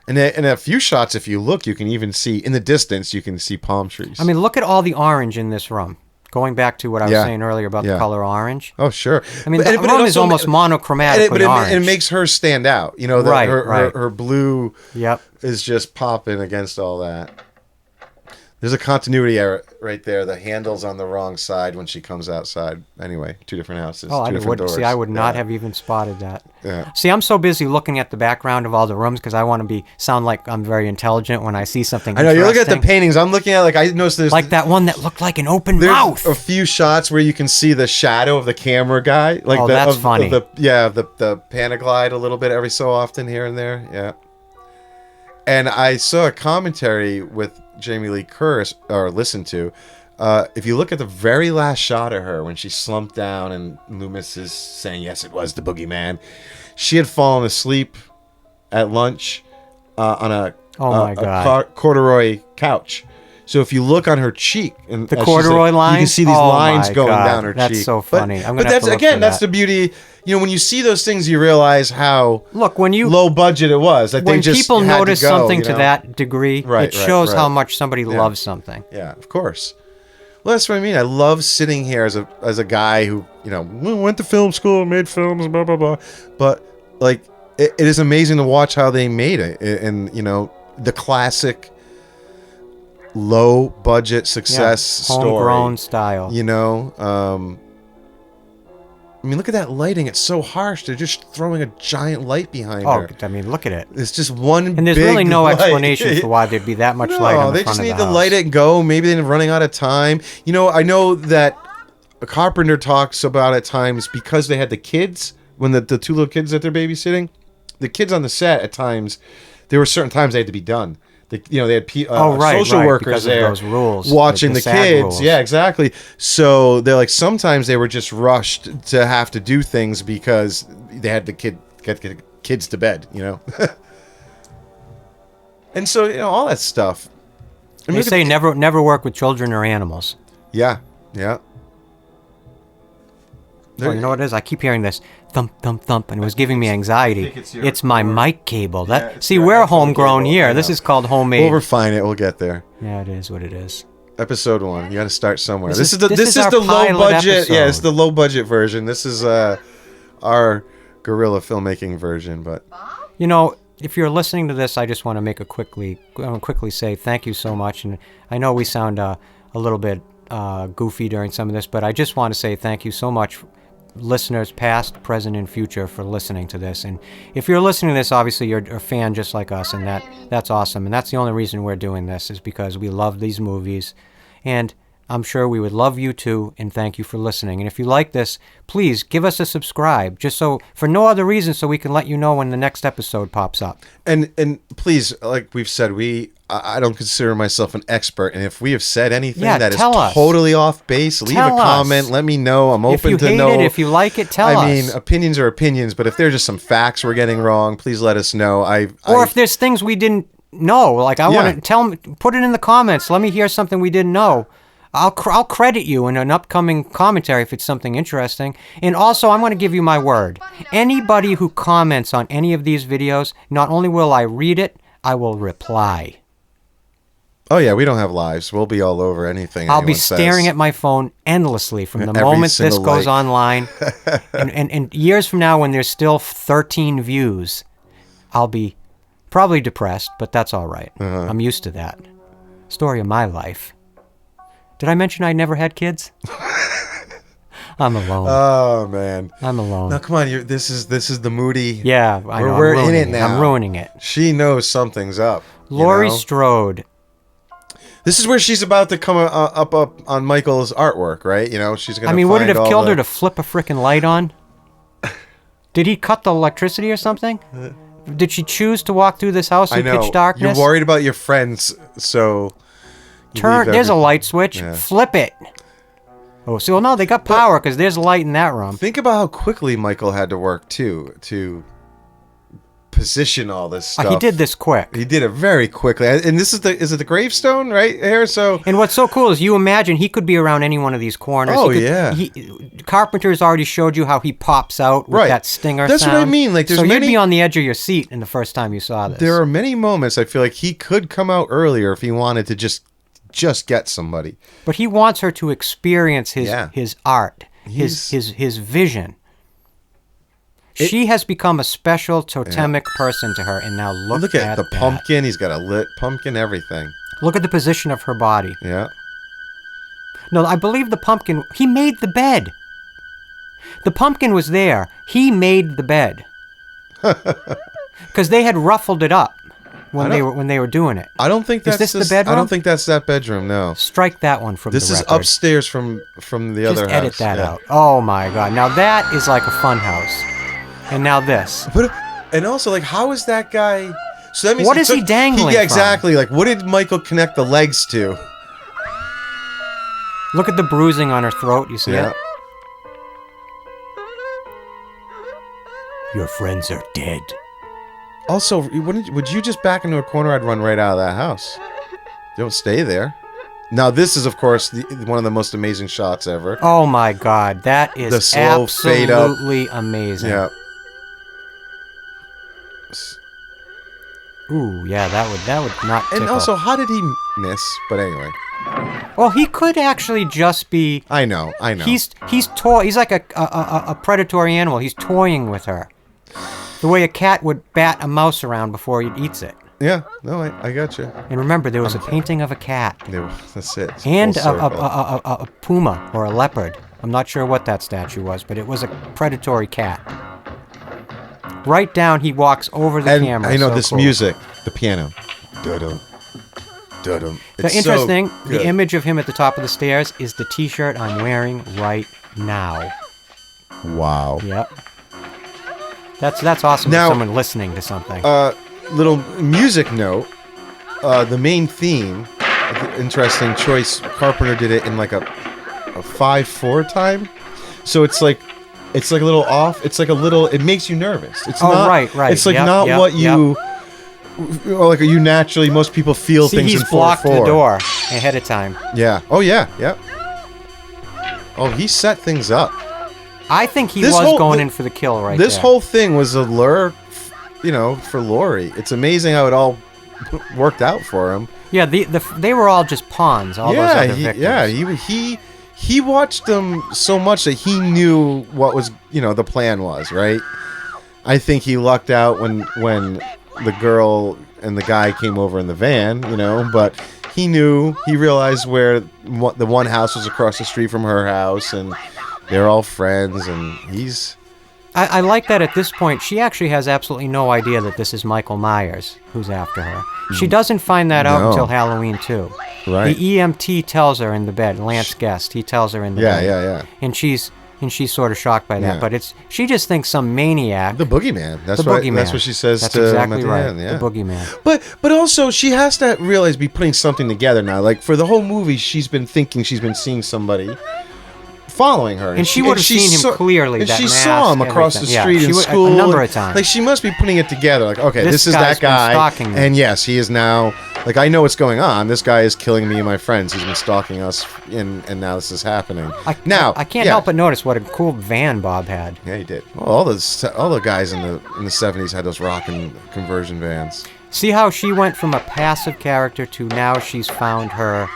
in a few shots, if you look, you can even see in the distance, you can see palm trees. I mean, look at all the orange in this room. Going back to what I was Yeah. saying earlier about the Yeah. color orange. oh sure. I mean, But- the but it room is also almost monochromatically but orange. it makes her stand out. You know, Right, her right. blue Yep. is just popping against all that. There's a continuity error right there. The handle's on the wrong side when she comes outside. Anyway, two different houses. Oh, two I different would doors. see. I would not Yeah. have even spotted that. Yeah. See, I'm so busy looking at the background of all the rooms because I want to sound like I'm very intelligent when I see something. I know. You look at the interesting. paintings. I'm looking at I noticed there's like that one that looked like an open There's mouth. a few shots where you can see the shadow of the camera guy. Oh, that's funny. The Panaglide a little bit every so often here and there. Yeah. And I saw a commentary with Jamie Lee Curtis, or listened to. If you look at the very last shot of her when she slumped down and Loomis is saying, yes, it was the boogeyman, she had fallen asleep at lunch on a, Oh my God. corduroy couch. So if you look on her cheek, and The as she's corduroy you can lines? see these Oh lines my going God, down her that's cheek. so funny. I'm gonna but have that's to look again, for that's that. the beauty. You know, when you see those things, you realize how Look, when you low budget it was. That when they just people had notice to go, something you to know? that degree, Right, it shows right. how much somebody loves something. Yeah, of course. Well, that's what I mean. I love sitting here as a guy who went to film school, made films, blah blah blah. But it is amazing to watch how they made it, and the classic low budget success story. Homegrown style. I mean, look at that lighting. It's so harsh. They're just throwing a giant light behind Oh, her. I mean, look at it. It's just one And there's big really no light. explanation for why there'd be that much light on the they front just of need the to house. light it and go. Maybe they're running out of time. I know that Carpenter talks about at times, because they had the kids, when the two little kids that they're babysitting, the kids on the set at times, there were certain times they had to be done. They had social workers because of there those rules, watching the the SAG kids. rules. Yeah, exactly. So they're sometimes they were just rushed to have to do things because they had to get kids to bed. And so all that stuff. I mean, They look at say never work with children or animals. Yeah, yeah. Oh, you know what it is? I keep hearing this thump, thump, thump, and it was giving me anxiety. It's my mic cable. See, we're homegrown here. This is called homemade. We'll refine it. We'll get there. Yeah, it is what it is. Episode 1. You got to start somewhere. This This is is our the low pilot budget. episode. Yeah, it's the low budget version. This is our guerrilla filmmaking version. But You know, if you're listening to this, I just want to quickly say thank you so much. And I know we sound a little bit goofy during some of this, but I just want to say thank you so much, listeners past, present, and future, for listening to this. And if you're listening to this, obviously you're a fan just like us, and that's awesome. And that's the only reason we're doing this, is because we love these movies. And I'm sure we would love you too, and thank you for listening. And if you like this, please give us a subscribe, just so, for no other reason, so we can let you know when the next episode pops up. and please, like we've said, I don't consider myself an expert, and if we have said anything that is tell us. totally off base, leave Tell a comment. us. Let me know. I'm If open you to hate know. it, if you like it, tell us. I mean, opinions are opinions, but if there's just some facts we're getting wrong, please let us know. Or if there's things we didn't know, like I want to put it in the comments. Let me hear something we didn't know. I'll credit you in an upcoming commentary if it's something interesting. And also, I'm going to give you my word. Anybody who comments on any of these videos, not only will I read it, I will reply. Oh yeah, we don't have lives. We'll be all over anything. I'll be staring at my phone endlessly from the Every moment this single goes like. online. and years from now, when there's still 13 views, I'll be probably depressed, but that's all right. I'm used to that. Story of my life. Did I mention I never had kids? I'm alone. Oh man, I'm alone. now come on, this is the moody. Yeah, I know. We're I'm in ruining it now. I'm ruining it. She knows something's up. you Laurie know? Strode. This is where she's about to come up on Michael's artwork, right? You know, she's gonna. I mean, would it find have all killed the- her to flip a frickin' light on? Did he cut the electricity or something? Did she choose to walk through this house I in know. pitch darkness? You're worried about your friends, so. you Turn. leave There's a everything- light switch. Yeah. Flip it. Oh, so no, they got power because there's light in that room. Think about how quickly Michael had to work too to position all this stuff. He did this quick. He did it very quickly, and this is it the gravestone right here? So And what's so cool is you imagine he could be around any one of these corners. Oh, He could- yeah. Carpenter's already showed you how he pops out with Right. that stinger That's what I sound. mean, like, there's so you'd many- be on the edge of your seat in the first time you saw this. there are many moments I feel like he could come out earlier if he wanted to just get somebody. But he wants her to experience his Yeah. his art, his vision. She has become a special totemic person to her, and now look at the that. pumpkin. He's got a lit pumpkin, everything. Look at the position of her body. Yeah. No, I believe the pumpkin. He made the bed. The pumpkin was there. He made the bed. Because they had ruffled it up when they were doing it. I don't think Is that's this the bedroom? I don't think that's that bedroom. No. Strike that one from This the is record. upstairs from the Just other edit house. that Yeah. out. Oh my God! Now that is like a fun house. And now this. But and also, like, how is that guy? So that means What is he dangling Yeah, from? exactly. Like, what did Michael connect the legs to? Look at the bruising on her throat. You see Yeah. it? Your friends are dead. Also, would you just back into a corner? I'd run right out of that house. Don't stay there. Now, this is, of course, one of the most amazing shots ever. Oh my God, that is The slow fade up. absolutely amazing. Yeah. Ooh, yeah, that would not tickle. And also, how did he miss? But anyway, well, he could actually just be. I know. He's like a predatory animal. He's toying with her, the way a cat would bat a mouse around before he eats it. Yeah. No, I got you. And remember, there was a painting of a cat That's it. It's and full circle. a puma or a leopard. I'm not sure what that statue was, but it was a predatory cat. Right down, he walks over the And camera. I know So this cool. music, the piano. Dudum. Dudum. So It's interesting, so the good. image of him at the top of the stairs is the t-shirt I'm wearing right now. Wow. Yep. That's awesome Now- for someone listening to something. Little music note. The main theme, interesting choice. Carpenter did it in like a 5/4 time, so it's like a little off. It's like a little. It makes you nervous. It's Oh, not, right. It's like Yep, not yep, what you. Like you naturally, most people feel See, things he's in 4/4. blocked the door ahead of time. Yeah. Oh yeah. Yeah. Oh, he set things up. I think he This was whole- going thi- in for the kill right This there. whole thing was a lure, for Laurie. It's amazing how it all worked out for him. Yeah, they were all just pawns. All those other victims. He watched them so much that he knew what was, the plan was, right? I think he lucked out when the girl and the guy came over in the van, but he realized where the one house was across the street from her house, and they're all friends, and he's... I like that at this point, she actually has absolutely no idea that this is Michael Myers who's after her. She doesn't find that out No. until Halloween 2. Right. The EMT tells her in the bed, Lance Guest, he tells her in the bed. Yeah. And she's sort of shocked by that, Yeah. but she just thinks some maniac. The boogeyman. That's the what boogeyman. That's what she says That's to him exactly at the right. end, yeah. The boogeyman. But also she has to realize be putting something together now. Like for the whole movie, she's been thinking she's been seeing somebody following her, And she would have seen him clearly, And that she saw him mask, across the everything. Yeah, street she in would- school a number and- of times. Like she must be putting it together. Like okay, This this is guy's that been guy, stalking me. and yes, he is now. Like I know what's going on. This guy is killing me and my friends. He's been stalking us, and now this is happening. I can't yeah. help but notice what a cool van Bob had. Yeah, he did. Well, all the guys in the 70s had those rockin' conversion vans. See how she went from a passive character to now she's found her.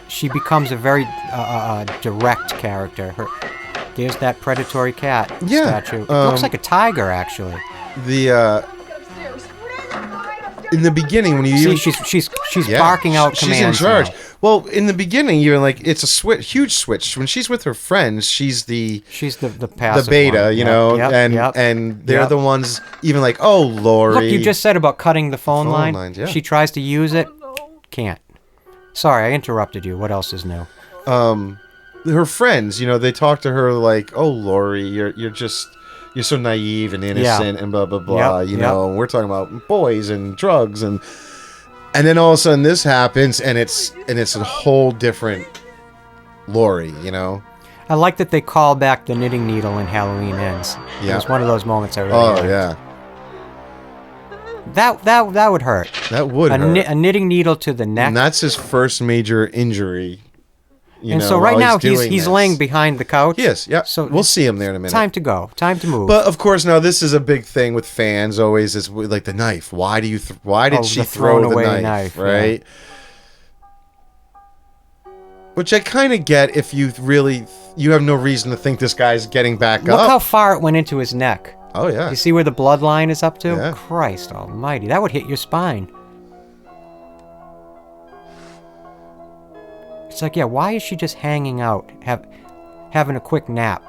She becomes a very direct character. There's that predatory cat statue. It looks like a tiger, actually. In the beginning, when you See, even she's barking out she's commands. in charge. now. Well, in the beginning, you're like it's a huge switch. When she's with her friends, she's the passive beta, one. and they're Yep. the ones even like, oh, Lori. Look, you just said about cutting the phone line. lines, yeah. She tries to use it, can't. Sorry, I interrupted you. What else is new? her friends, they talk to her like, oh, Lori, you're so naive and innocent and blah blah blah. Yep, And we're talking about boys and drugs and then all of a sudden this happens and it's a whole different Lori. I like that they call back the knitting needle in Halloween Ends. It Yeah. was one of those moments I really Oh liked. yeah, That would hurt. that would hurt. A knitting needle to the neck. And that's his first major injury. So right while now doing he's this. laying behind the couch. Yes, yeah. So we'll see him there in a minute. Time to go. Time to move. But of course, now this is a big thing with fans. Always is like the knife. Why did she the throw thrown the away knife? knife, Right. Which I kind of get if you have no reason to think this guy's getting back Look up. how far it went into his neck. Oh yeah. You see where the bloodline is up to? Yeah. Christ almighty. That would hit your spine. It's like, yeah, why is she just hanging out, having a quick nap,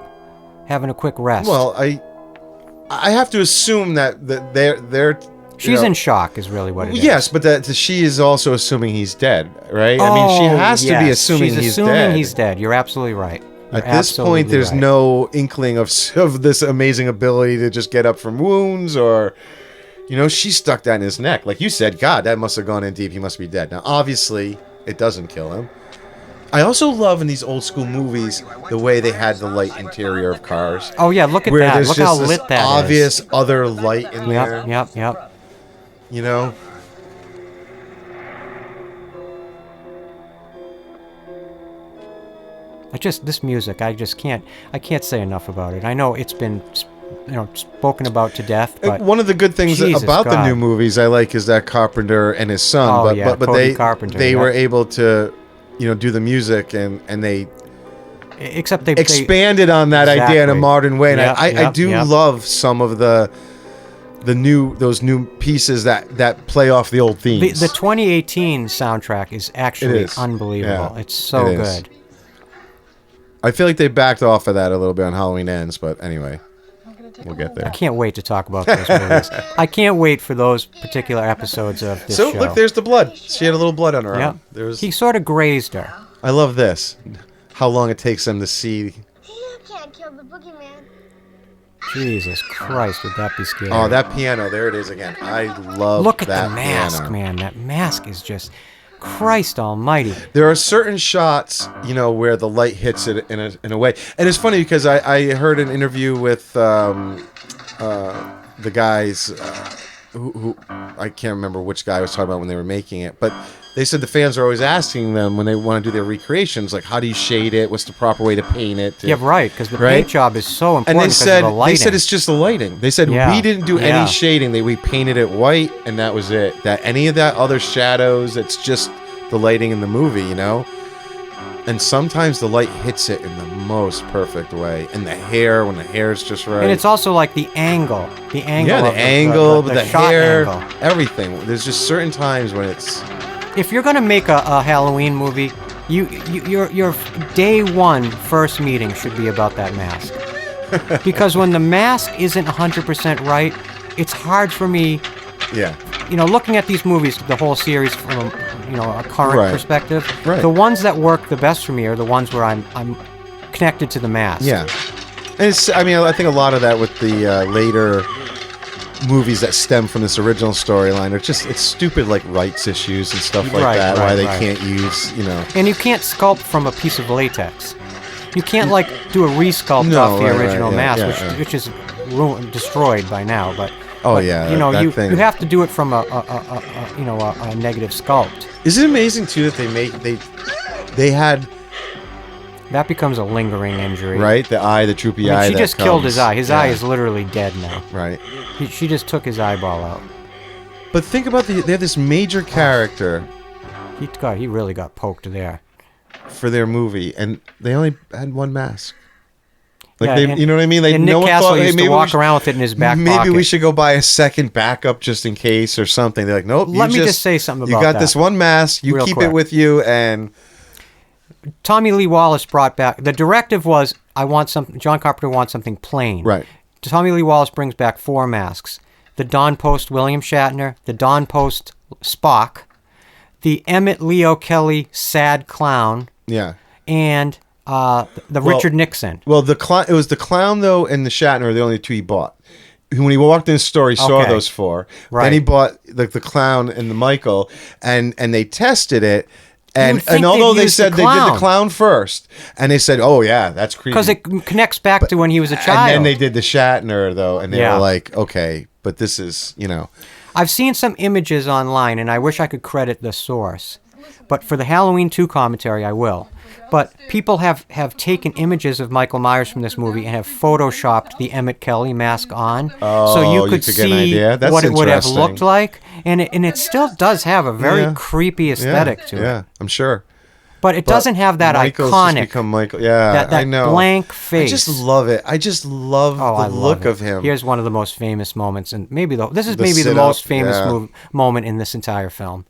having a quick rest? Well, I have to assume that they're She's in shock is really what it is. Yes, but that she is also assuming he's dead, right? I mean, she has to be assuming She's he's assuming dead. he's dead. You're absolutely right. You're At this point, absolutely there's right. no inkling of this amazing ability to just get up from wounds or, she stuck that in his neck. Like you said, God, that must have gone in deep. He must be dead. Now, obviously, it doesn't kill him. I also love in these old school movies the way they had the light interior of cars. Oh yeah, look at Where that. there's Look just how this lit that is. obvious other light in there. Yep. This music, I can't say enough about it. I know it's been, spoken about to death, but One of the good things Jesus about the God. new movies I like is that Carpenter and his son, Oh, but yeah, but Cody they Carpenter, they yeah. were able to, do the music and they except they expanded on that idea in a Exactly. modern way. And Yep, I do yep. love some of those new pieces that play off the old themes. The 2018 soundtrack is actually It is. unbelievable. Yeah, It's so it is. good. I feel like they backed off of that a little bit on Halloween Ends, but anyway, we'll get I there. can't wait to talk about those movies. I can't wait for those particular episodes of this So show. look, there's the blood. She had a little blood on her Yep. arm. There's. He sort of grazed her. I love this. How long it takes them to see. You can't kill the boogeyman. Jesus Christ, would that be scary? Oh, that piano. There it is again. I love Look at that the mask, piano. man. That mask is just Christ almighty. There are certain shots, where the light hits it in a way. And it's funny because I heard an interview with the guys who I can't remember which guy I was talking about when they were making it, but they said the fans are always asking them when they want to do their recreations, like, how do you shade it? What's the proper way to paint it? Yeah, right, because the Right? paint job is so important And they because said of the lighting. they said it's just the lighting. They said Yeah. we didn't do Yeah. any shading. We painted it white, and that was it. That any of that other shadows, it's just the lighting in the movie, you know. And sometimes the light hits it in the most perfect way, and the hair when the hair is just right. And it's also like the angle. The angle. yeah, the of angle, the the shot hair, angle. everything. There's just certain times when it's If you're gonna make a Halloween movie, your day one first meeting should be about that mask. Because when the mask isn't 100% right, it's hard for me. yeah. Looking at these movies, the whole series from a current Right. perspective, Right. the ones that work the best for me are the ones where I'm connected to the mask. Yeah, and I think a lot of that with the later movies that stem from this original storyline are it's stupid, like rights issues and stuff like Right, that. Why right, they right. can't use, And you can't sculpt from a piece of latex. You can't do a resculpt No, off the right, original yeah, mask, yeah, which is destroyed by now. But yeah, you that thing. you have to do it from a negative sculpt. Is it amazing too that they had That becomes a lingering injury. right the droopy I mean, eye. she that just killed comes. his eye. His Yeah, eye is literally dead now. right. She just took his eyeball out. But think about they have this major character He really got poked there. for their movie, and they only had one mask. Like Yeah, and- you know what I mean? and Nick no one Castle thought, hey, used to maybe walk we around with it in his back maybe pocket. we should go buy a second backup just in case or something. They're like, nope. Let me just say something You about got that this one mask. You real keep quick. it with you, and Tommy Lee Wallace brought back the directive was John Carpenter wants something plain. Right. Tommy Lee Wallace brings back 4 masks: the Don Post William Shatner, the Don Post Spock, the Emmett Leo Kelly Sad Clown, yeah. and the Richard Nixon. Well, it was the clown though, and the Shatner are the only 2 he bought. When he walked in the store, he saw Okay. those 4. Right. Then he bought the clown and the Michael, and they tested it. And would think although they'd they use the said they did the clown. clown first, and they said, "Oh yeah, that's creepy," Because it connects back to when he was a child. and then they did the Shatner though, and they Yeah. were like, "Okay, but this is I've seen some images online, and I wish I could credit the source. But for the Halloween 2 commentary, I will. But people have taken images of Michael Myers from this movie and have photoshopped the Emmett Kelly mask on, so you you could could get an see idea? That's what it would have interesting. looked like. And it still does have a very Yeah. creepy aesthetic to Yeah, it. I'm sure. But it doesn't have that Michael's iconic, just become Michael. Yeah, that I know. blank face. I just love it. I just love Oh, I the love look it. of him. Here's one of the most famous moments, and this is The maybe the sit-up, most famous yeah. moment in this entire film.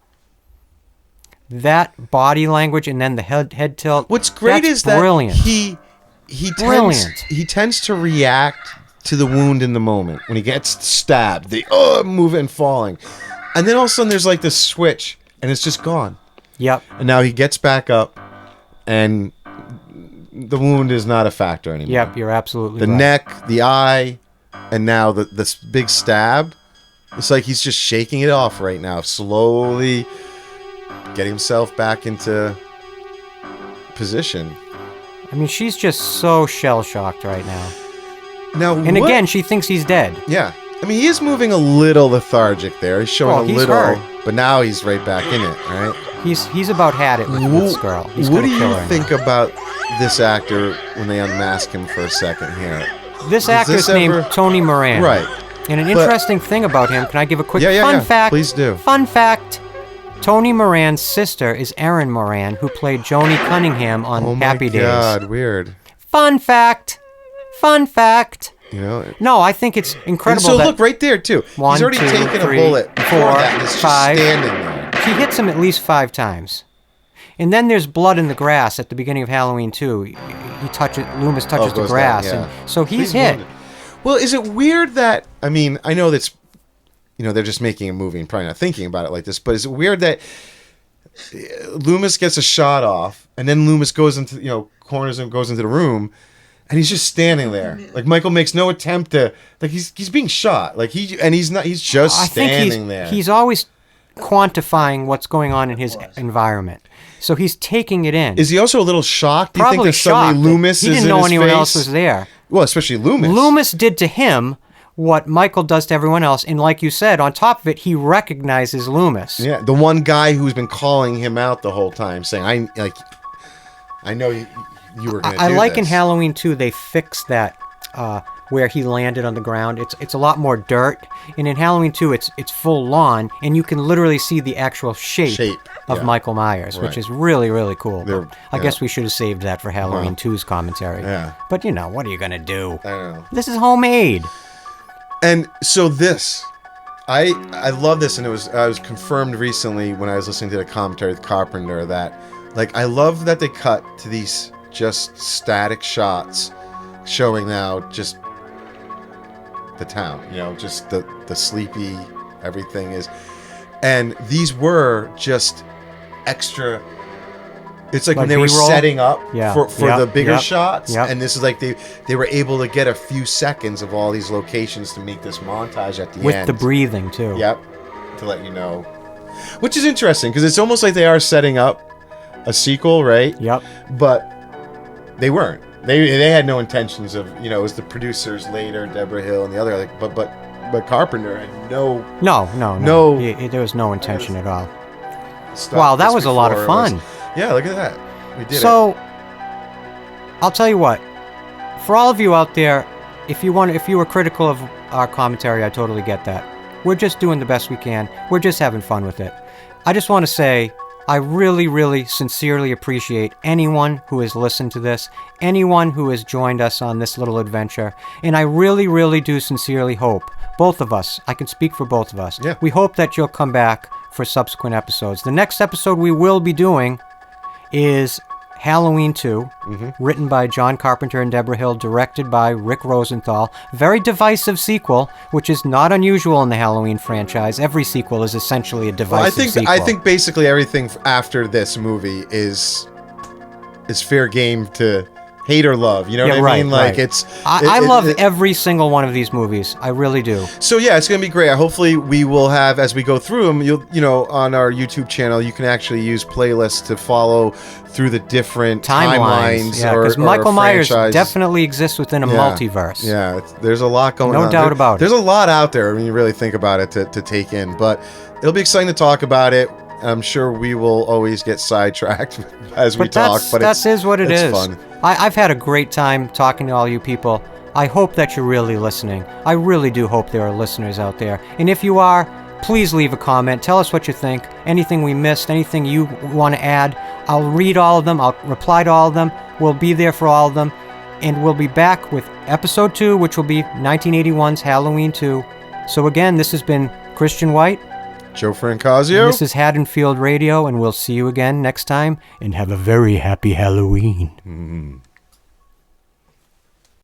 That body language and then the head tilt. What's great that's is that brilliant. he Brilliant. tends to react to the wound in the moment when he gets stabbed. The moving and falling, and then all of a sudden there's like this switch, and it's just gone. Yep. And now he gets back up, and the wound is not a factor anymore. Yep. You're absolutely The right. neck, the eye, and now this big stab. It's like he's just shaking it off right now, slowly getting himself back into position. I mean, she's just so shell shocked right now. Now, And again, she thinks he's dead. yeah. I mean, he is moving a little lethargic there. He's showing Well, a he's little, hurt. but now he's right back in it, right? He's about had it with this girl. He's What gonna do kill you her think now. about this actor when they unmask him for a second here? This Is actor's this named ever- Tony Moran. Right. And an But- interesting thing about him, can I give a quick Yeah, fun yeah. fact? Please do. Fun fact. Tony Moran's sister is Erin Moran, who played Joni Cunningham on Oh my Happy Days. God, weird. Fun fact. Fun fact. You know. No, I think it's And incredible so that look right there too. One, He's already two, taken three, a bullet before 4, that, and it's 5. just standing there. she hits him at least 5 times. And then there's blood in the grass at the beginning of Halloween 2. Loomis touches the goes grass. down, yeah. And so he's hit. wounded. Well, is it weird that I mean I know that's they're just making a movie and probably not thinking about it like this, but is it weird that Loomis gets a shot off and then Loomis goes into corners and goes into the room and he's just standing there like Michael makes no attempt to he's being shot he's just I think standing there. he's always quantifying what's going on in his environment. So he's taking it in. Is he also a little shocked? Do you Probably think that suddenly shocked. Loomis He is didn't in know his anyone face? else was there. Well, especially Loomis. Loomis did to him what Michael does to everyone else. And like you said, on top of it, he recognizes Loomis. Yeah, the one guy who's been calling him out the whole time, saying, I know you were going to do I like this. in Halloween 2, they fixed that where he landed on the ground. It's a lot more dirt. And in Halloween 2, it's full lawn, and you can literally see the actual shape of yeah. Michael Myers, which Right. is really, really cool. They're- But I guess we should have saved that for Halloween 2's commentary. Yeah. But, what are you going to do? I don't know. This is homemade. And so I love this, and I was confirmed recently when I was listening to the commentary with Carpenter that, I love that they cut to these just static shots showing now just the town, just the sleepy everything is, and these were just extra. It's like when they were B-roll? setting up for Yep. the bigger Yep. shots, Yep. and this is like they were able to get a few seconds of all these locations to make this montage at the With end. the breathing, too. Yep, to let you know, which is interesting because it's almost like they are setting up a sequel, right? Yep. But they weren't. They had no intentions of, it was the producers later, Deborah Hill and the other, but Carpenter had no No. No. There was no intention at all. stuff. Wow, that this was a lot of before. It was- fun. Yeah, look at that. We did it. So, I'll tell you what. For all of you out there, if you were critical of our commentary, I totally get that. We're just doing the best we can. We're just having fun with it. I just want to say, I really, really sincerely appreciate anyone who has listened to this, anyone who has joined us on this little adventure, and I really, really do sincerely hope, both of us, I can speak for both of us, Yeah. we hope that you'll come back for subsequent episodes. The next episode we will be doing is Halloween 2, written by John Carpenter and Deborah Hill, directed by Rick Rosenthal. Very divisive sequel, which is not unusual in the Halloween franchise. Every sequel is essentially a divisive sequel. I think basically everything after this movie is fair game to hate or love. You know what I mean? Right. I love every single one of these movies. I really do. So yeah, it's gonna be great. Hopefully, we will have, as we go through them, on our YouTube channel, you can actually use playlists to follow through the different timelines. Yeah, because Michael Myers franchises. definitely exists within a multiverse. Yeah, there's a lot going on. No doubt about it. There's a lot out there when you really think about it to take in. But it'll be exciting to talk about it. I'm sure we will always get sidetracked as we talk, but that is what it is. Fun. I've had a great time talking to all you people. I hope that you're really listening. I really do hope there are listeners out there. And if you are, please leave a comment. Tell us what you think. Anything we missed, anything you want to add. I'll read all of them. I'll reply to all of them. We'll be there for all of them. And we'll be back with episode 2, which will be 1981's Halloween 2. So again, this has been Christian White. Joe Francasio. This is Haddonfield Radio, and we'll see you again next time, and have a very happy Halloween.